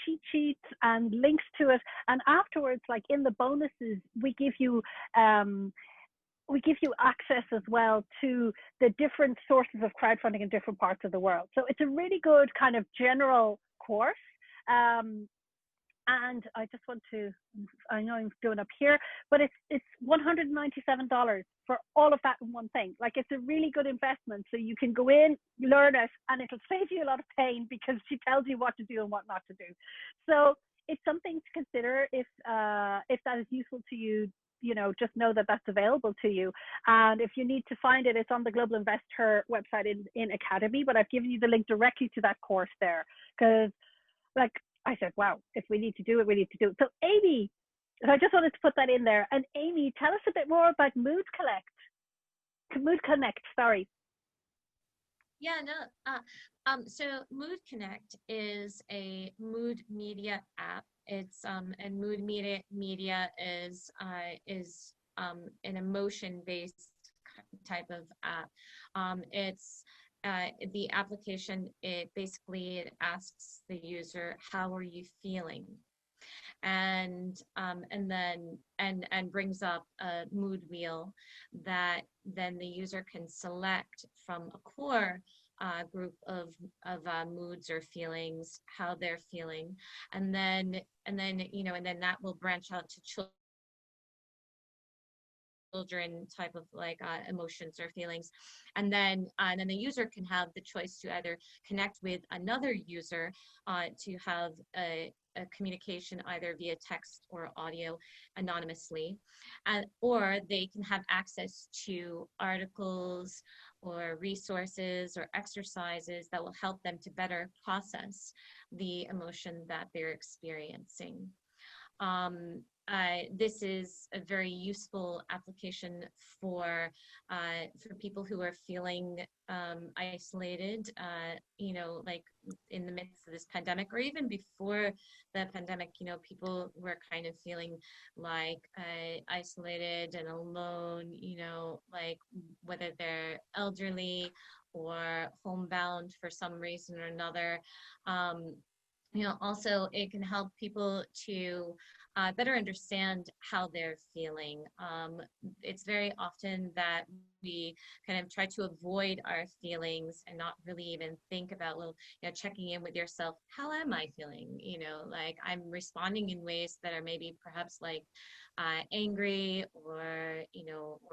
cheat sheets and links to it. And afterwards, like in the bonuses, we give you access as well to the different sources of crowdfunding in different parts of the world. So it's a really good kind of general course. And I just want to, I know I'm doing up here, but it's $197 for all of that in one thing. Like, it's a really good investment. So you can go in, learn it, and it'll save you a lot of pain because she tells you what to do and what not to do. So it's something to consider if that is useful to you. Just know that that's available to you. And if you need to find it, it's on the Global InvestHer website in Academy, but I've given you the link directly to that course there. Because, like I said, wow, if we need to do it, we need to do it. So Amy, I just wanted to put that in there. And Amy, tell us a bit more about Mood Collect. Mood Connect, sorry. Yeah, no. So Mood Connect is a mood media app. It's and mood media is an emotion-based type of app. It's the application. It basically it asks the user, "How are you feeling?" and then and brings up a mood wheel that then the user can select from a core group of moods or feelings, how they're feeling, and then that will branch out to children type of like emotions or feelings, and then the user can have the choice to either connect with another user to have a communication either via text or audio anonymously, or they can have access to articles or resources or exercises that will help them to better process the emotion that they're experiencing. This is a very useful application for people who are feeling isolated, like in the midst of this pandemic, or even before the pandemic. People were kind of feeling like isolated and alone, like whether they're elderly or homebound for some reason or another. Also it can help people to better understand how they're feeling. It's very often that we kind of try to avoid our feelings and not really even think about, well, checking in with yourself. How am I feeling? Like I'm responding in ways that are maybe perhaps like angry or,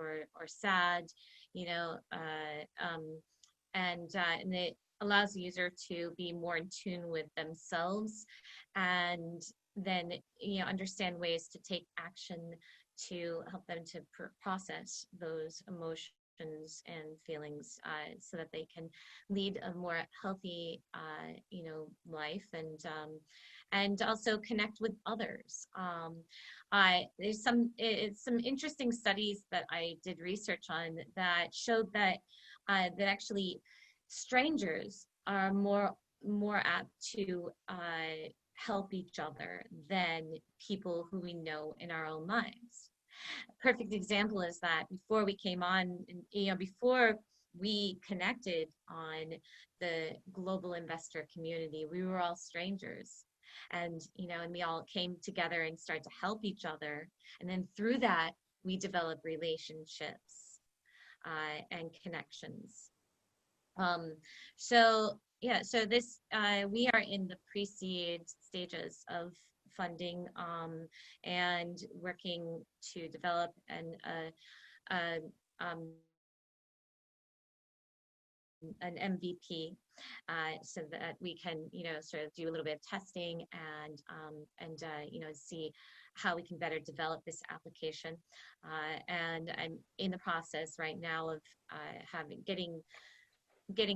or sad, and it allows the user to be more in tune with themselves, and then understand ways to take action to help them to process those emotions and feelings, so that they can lead a more healthy life, and also connect with others. There's some interesting studies that I did research on that showed that that actually strangers are more apt to help each other than people who we know in our own lives. A perfect example is that before we came on, before we connected on the global investor community, we were all strangers. And we all came together and started to help each other. And then through that, we developed relationships and connections. So this we are in the pre-seed stages of funding, and working to develop an MVP, so that we can sort of do a little bit of testing and see how we can better develop this application. And I'm in the process right now of getting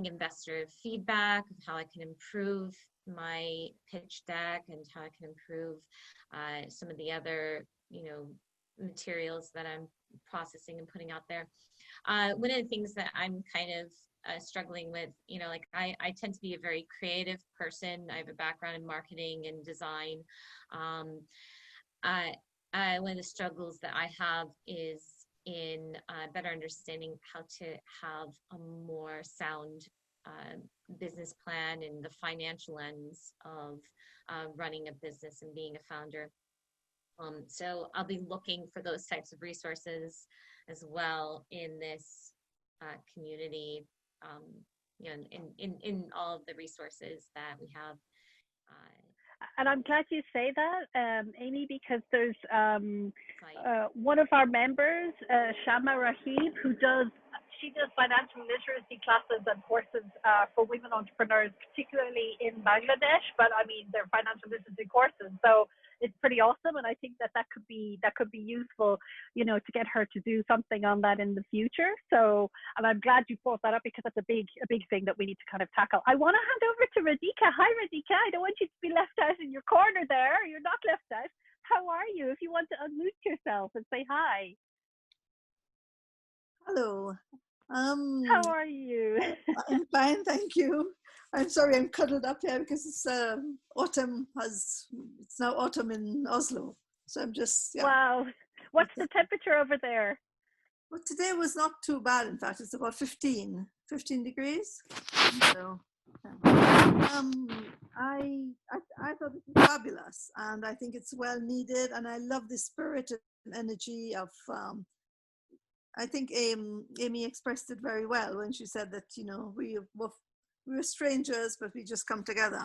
investor feedback of how I can improve my pitch deck and how I can improve some of the other materials that I'm processing and putting out there. One of the things that I'm kind of struggling with, like I tend to be a very creative person. I have a background in marketing and design. One of the struggles that I have is in better understanding how to have a more sound business plan and the financial ends of running a business and being a founder. So I'll be looking for those types of resources as well in this community, in all of the resources that we have. And I'm glad you say that, Amy, because there's one of our members, Shama Rahib, she does financial literacy classes and courses for women entrepreneurs, particularly in Bangladesh. But I mean, they're financial literacy courses, so it's pretty awesome. And I think that could be useful, to get her to do something on that in the future. So, and I'm glad you brought that up, because that's a big thing that we need to kind of tackle. I want to hand over to Radhika. Hi, Radhika. I don't want you to be left out in your corner there. You're not left out. How are you? If you want to unmute yourself and say hi. Hello. How are you? I'm fine, thank you. I'm sorry I'm cuddled up here because it's it's now autumn in Oslo. So I'm just, yeah. Wow. What's the temperature over there? Well, today was not too bad, in fact. It's about 15 degrees. So, I thought it was fabulous, and I think it's well needed, and I love the spirit and energy of, I think Amy expressed it very well when she said that, we're strangers, but we just come together.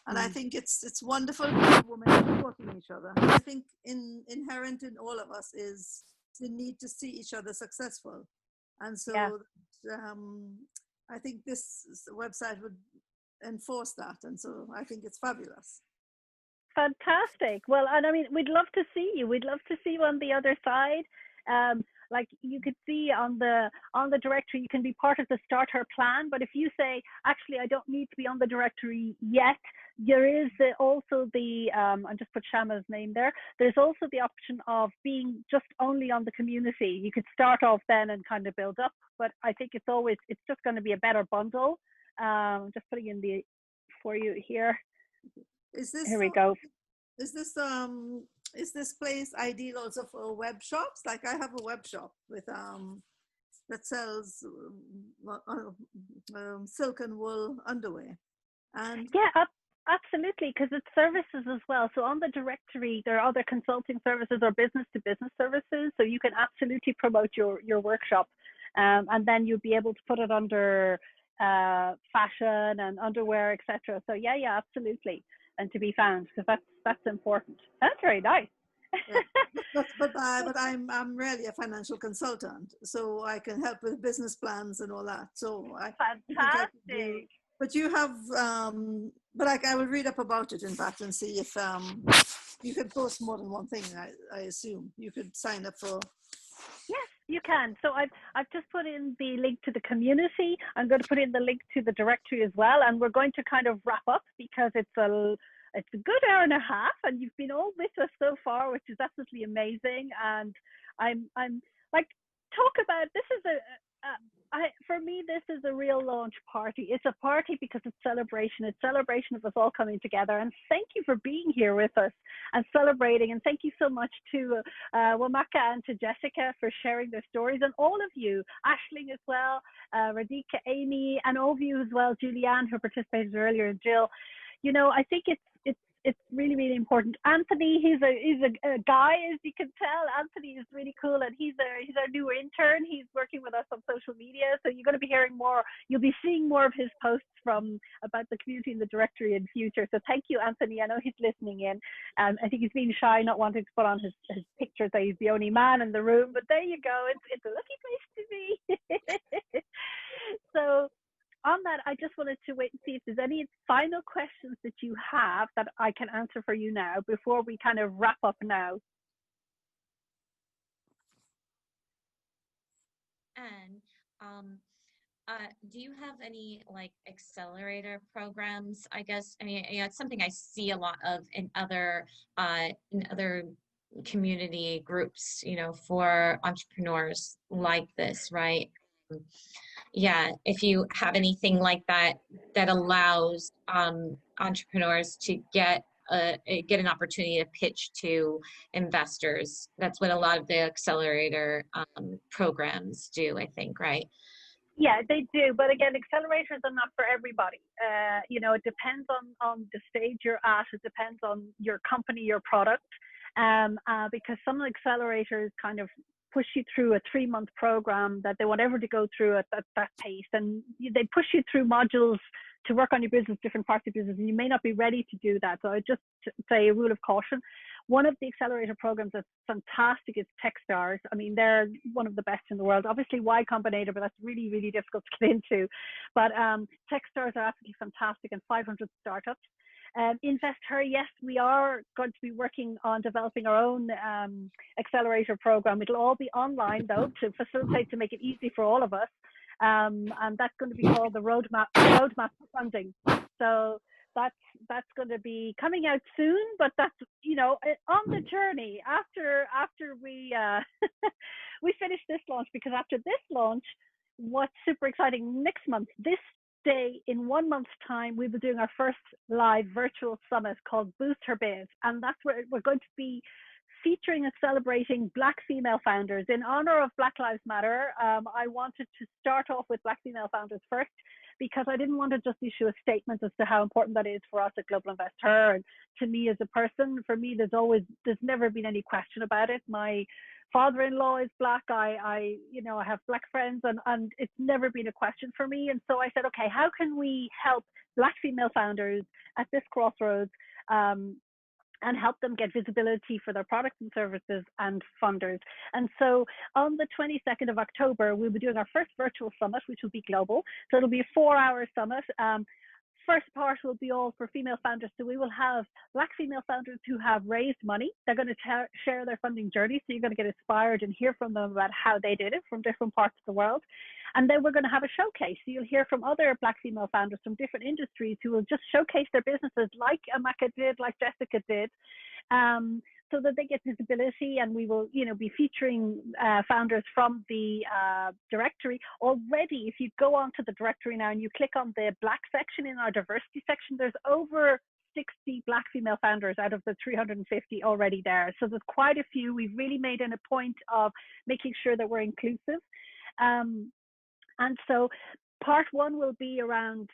And I think it's wonderful for women supporting each other. I think inherent in all of us is the need to see each other successful. And so I think this website would enforce that. And so I think it's fabulous. Fantastic. Well, and I mean, we'd love to see you. We'd love to see you on the other side. Like you could see on the directory, you can be part of the starter plan. But if you say, actually, I don't need to be on the directory yet, there is also the, I just put Shama's name there. There's also the option of being just only on the community. You could start off then and kind of build up. But I think it's just going to be a better bundle. Just putting in for you here. Here we go. Is this place ideal also for web shops? Like I have a web shop with that sells silk and wool underwear. And yeah, absolutely, because it's services as well. So on the directory, there are other consulting services or business to business services. So you can absolutely promote your workshop, and then you'll be able to put it under fashion and underwear, etc. So yeah, absolutely. And to be found, because that's important. That's very nice. Yeah. But I'm really a financial consultant, so I can help with business plans and all that. So fantastic. But you have, but I will read up about it in fact and see if you can post more than one thing. I assume you could sign up for. Yes, you can. So I've just put in the link to the community. I'm going to put in the link to the directory as well, and we're going to kind of wrap up because it's a good hour and a half, and you've been all with us so far, which is absolutely amazing. And I'm like, talk about this is for me, this is a real launch party. It's a party because it's celebration. It's celebration of us all coming together. And thank you for being here with us and celebrating. And thank you so much to Wamaka and to Jessica for sharing their stories, and all of you, Aisling as well, Radhika, Amy, and all of you as well, Julianne, who participated earlier, and Jill. You know, I think it's really, really important. Anthony, he's a guy, as you can tell. Anthony is really cool, and he's our new intern. He's working with us on social media, so you're going to be hearing more. You'll be seeing more of his posts about the community and the directory in future. So thank you, Anthony. I know he's listening in. I think he's being shy, not wanting to put on his picture, so he's the only man in the room. But there you go. It's a lucky place to be. So on that, I just wanted to wait and see if there's any final questions that you have that I can answer for you now before we kind of wrap up now. And do you have any like accelerator programs? I guess, I mean, it's something I see a lot of in other community groups, for entrepreneurs like this, right? Yeah, if you have anything like that allows entrepreneurs to get an opportunity to pitch to investors. That's what a lot of the accelerator programs do, I think, right? Yeah, they do. But again, accelerators are not for everybody. It depends on the stage you're at. It depends on your company, your product, because some accelerators kind of push you through a 3-month program that they want everyone to go through at that pace. And they push you through modules to work on your business, different parts of your business, and you may not be ready to do that. So I just say a rule of caution. One of the accelerator programs that's fantastic is Techstars. I mean, they're one of the best in the world. Obviously, Y Combinator, but that's really, really difficult to get into. But Techstars are absolutely fantastic, and 500 startups. InvestHer, yes, we are going to be working on developing our own accelerator program. It'll all be online, though, to facilitate, to make it easy for all of us. And that's going to be called the Roadmap for Funding. So that's going to be coming out soon, but that's, on the journey after we we finish this launch, because after this launch, what's super exciting next month, this day in 1 month's time, we'll be doing our first live virtual summit called Boost Her Biz. And that's where we're going to be featuring and celebrating Black female founders. In honor of Black Lives Matter, I wanted to start off with Black female founders first, because I didn't want to just issue a statement as to how important that is for us at Global InvestHer. And to me as a person, for me, there's never been any question about it. My father-in-law is Black. I have Black friends, and it's never been a question for me. And so I said, okay, how can we help Black female founders at this crossroads, and help them get visibility for their products and services and funders. And so on the 22nd of October, we'll be doing our first virtual summit, which will be global. So it'll be a 4-hour summit. First part will be all for female founders. So we will have Black female founders who have raised money. They're going to share their funding journey. So you're going to get inspired and hear from them about how they did it from different parts of the world. And then we're going to have a showcase. So you'll hear from other Black female founders from different industries who will just showcase their businesses like Amaka did, like Jessica did, so that they get visibility. And we will, be featuring founders from the directory. Already, if you go onto the directory now and you click on the Black section in our diversity section, there's over 60 Black female founders out of the 350 already there. So there's quite a few. We've really made it a point of making sure that we're inclusive. And so part one will be around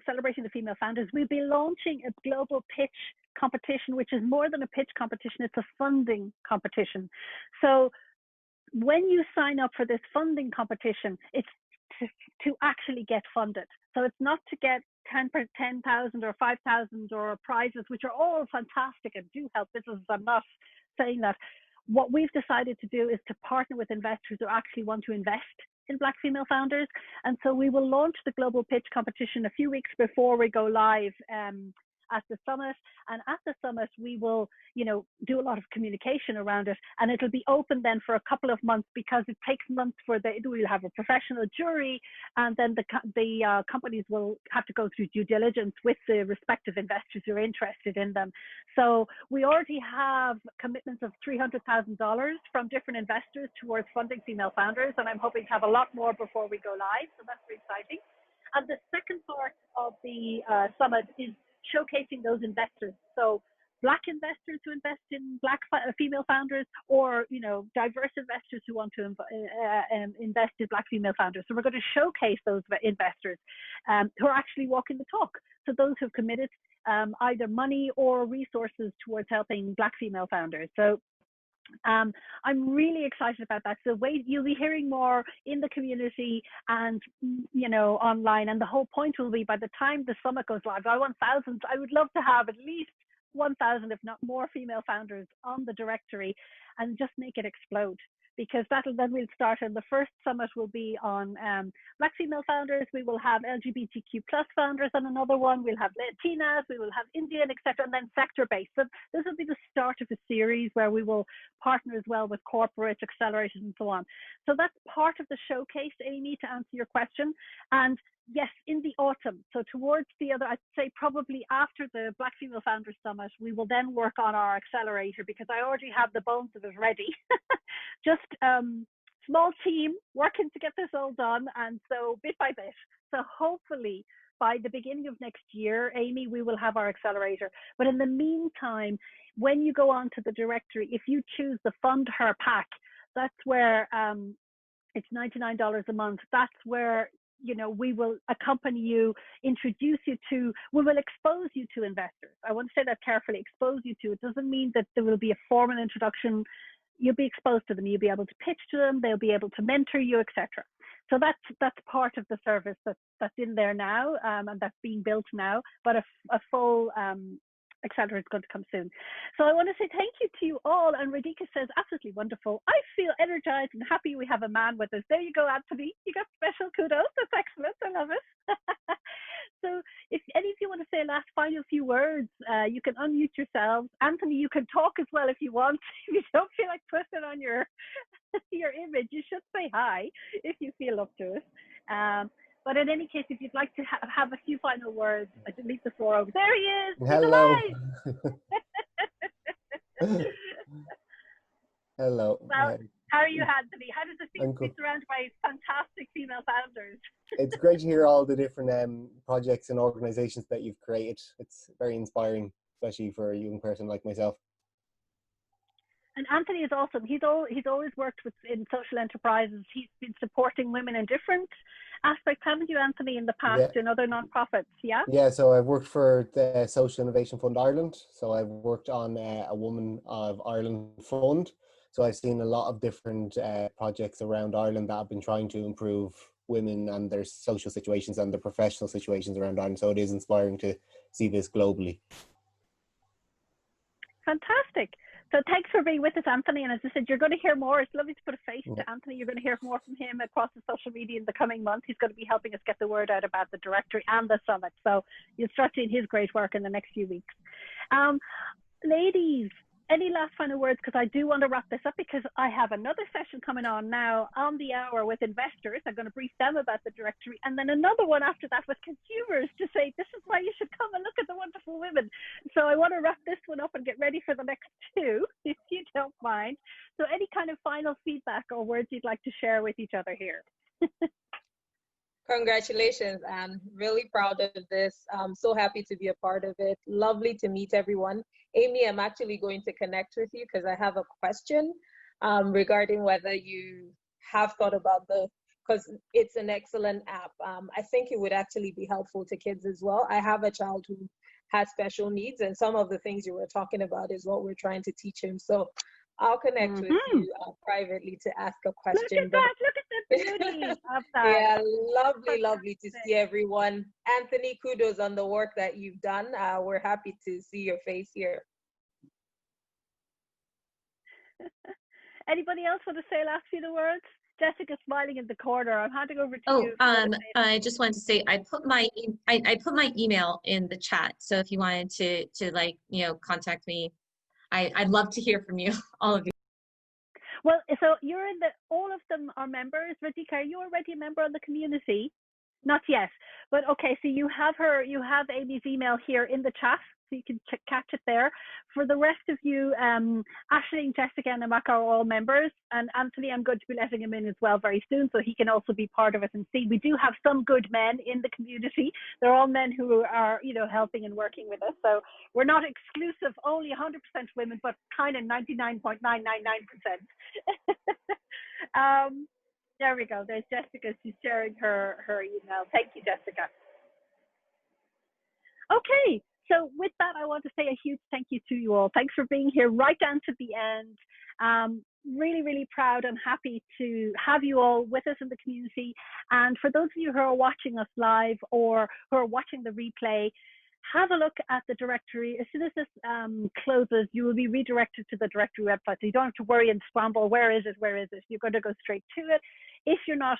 celebrating the female founders. We'll be launching a global pitch competition, which is more than a pitch competition, it's a funding competition. So when you sign up for this funding competition, it's to actually get funded. So it's not to get 10,000 or 5,000 or prizes, which are all fantastic and do help businesses. I'm not saying that. What we've decided to do is to partner with investors who actually want to invest in Black female founders. And so we will launch the global pitch competition a few weeks before we go live at the summit. And at the summit, we will, do a lot of communication around it. And it'll be open then for a couple of months, because it takes months we'll have a professional jury, and then the companies will have to go through due diligence with the respective investors who are interested in them. So we already have commitments of $300,000 from different investors towards funding female founders, and I'm hoping to have a lot more before we go live. So that's very exciting. And the second part of the summit is showcasing those investors. So Black investors who invest in Black female founders, or diverse investors who want to invest in Black female founders. So we're going to showcase those investors who are actually walking the talk. So those who've committed either money or resources towards helping Black female founders. So I'm really excited about that. So you'll be hearing more in the community and online. And the whole point will be, by the time the summit goes live, I want thousands. I would love to have at least 1,000, if not more, female founders on the directory, and just make it explode. Because then we'll start, and the first summit will be on Black female founders. We will have LGBTQ+ founders on another one. We'll have Latinas, we will have Indian, etc., and then sector-based. So this will be the start of a series where we will partner as well with corporate accelerators and so on. So that's part of the showcase, Amy, to answer your question. And yes, in the autumn, so towards I'd say probably after the Black Female Founders Summit, we will then work on our accelerator, because I already have the bones of it ready. Just small team working to get this all done, and so bit by bit. So hopefully by the beginning of next year, Amy, we will have our accelerator. But in the meantime, when you go onto the directory, if you choose the Fund Her pack, that's where it's $99 a month. That's where we will accompany you, introduce you to, we will expose you to investors. I want to say that carefully, expose you to. It doesn't mean that there will be a formal introduction. You'll be exposed to them. You'll be able to pitch to them. They'll be able to mentor you, etc. So that's part of the service that's in there now, and that's being built now. But a full accelerator is going to come soon. So I want to say thank you to you all. And Radhika says, absolutely wonderful. I feel energized and happy we have a man with us. There you go, Anthony. You got special kudos. That's excellent. I love it. So if any of you want to say a last final few words, you can unmute yourselves. Anthony, you can talk as well if you want. If you don't feel like putting it on your image, you should say hi if you feel up to it. But in any case, if you'd like to have a few final words, I can leave the floor over. There he is. Hello. He's alive. Hello. Well, How are you, Anthony? How does it feel I'm to be good. surrounded by fantastic female founders? It's great to hear all the different projects and organizations that you've created. It's very inspiring, especially for a young person like myself. And Anthony is awesome. He's always worked in social enterprises. He's been supporting women in different aspects, haven't you, Anthony, in the past in other nonprofits? Yeah. Yeah. So I've worked for the Social Innovation Fund Ireland. So I've worked on a Woman of Ireland fund. So I've seen a lot of different projects around Ireland that have been trying to improve women and their social situations and their professional situations around Ireland. So it is inspiring to see this globally. Fantastic. So thanks for being with us, Anthony. And as I said, you're going to hear more. It's lovely to put a face to Anthony. You're going to hear more from him across the social media in the coming months. He's going to be helping us get the word out about the directory and the summit. So you'll start seeing his great work in the next few weeks. Ladies, any last final words? Because I do want to wrap this up because I have another session coming on now on the hour with investors. I'm going to brief them about the directory, and then another one after that with consumers to say, this is why you should come and look at the wonderful women. So I want to wrap this one up and get ready for the next two, if you don't mind. So any kind of final feedback or words you'd like to share with each other here? Congratulations, Anne. Really proud of this. I'm so happy to be a part of it. Lovely to meet everyone. Amy, I'm actually going to connect with you because I have a question regarding whether you have thought about because it's an excellent app. I think it would actually be helpful to kids as well. I have a child who has special needs, and some of the things you were talking about is what we're trying to teach him. So I'll connect with you privately to ask a question. Look at the beauty of that. Yeah, lovely to see everyone. Anthony, kudos on the work that you've done. We're happy to see your face here. Anybody else want to say last few words? Jessica smiling in the corner. I'm handing over to you. I just wanted to say I put my email in the chat. So if you wanted to contact me, I'd love to hear from you, all of you. Well, so you're all of them are members. Radhika, are you already a member of the community? Not yet, but okay. So you have Amy's email here in the chat, so you can catch it there. For the rest of you, Aisling, Jessica, and Amaka are all members, and Anthony, I'm going to be letting him in as well very soon, so he can also be part of it and see. We do have some good men in the community. They're all men who are, helping and working with us. So we're not exclusive, only 100% women, but kind of 99.999%. There we go. There's Jessica. She's sharing her email. Thank you, Jessica. Okay. So with that, I want to say a huge thank you to you all. Thanks for being here right down to the end. Really, really proud and happy to have you all with us in the community. And for those of you who are watching us live or who are watching the replay, have a look at the directory. As soon as this closes, you will be redirected to the directory website. So you don't have to worry and scramble, where is it? You're going to go straight to it. If you're not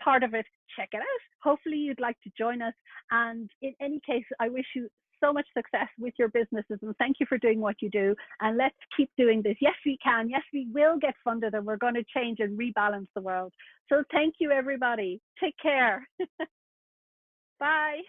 part of it, check it out. Hopefully you'd like to join us. And in any case, I wish you so much success with your businesses, and thank you for doing what you do, and let's keep doing this. Yes, we can. Yes, we will get funded, and we're going to change and rebalance the world. So thank you, everybody. Take care. Bye.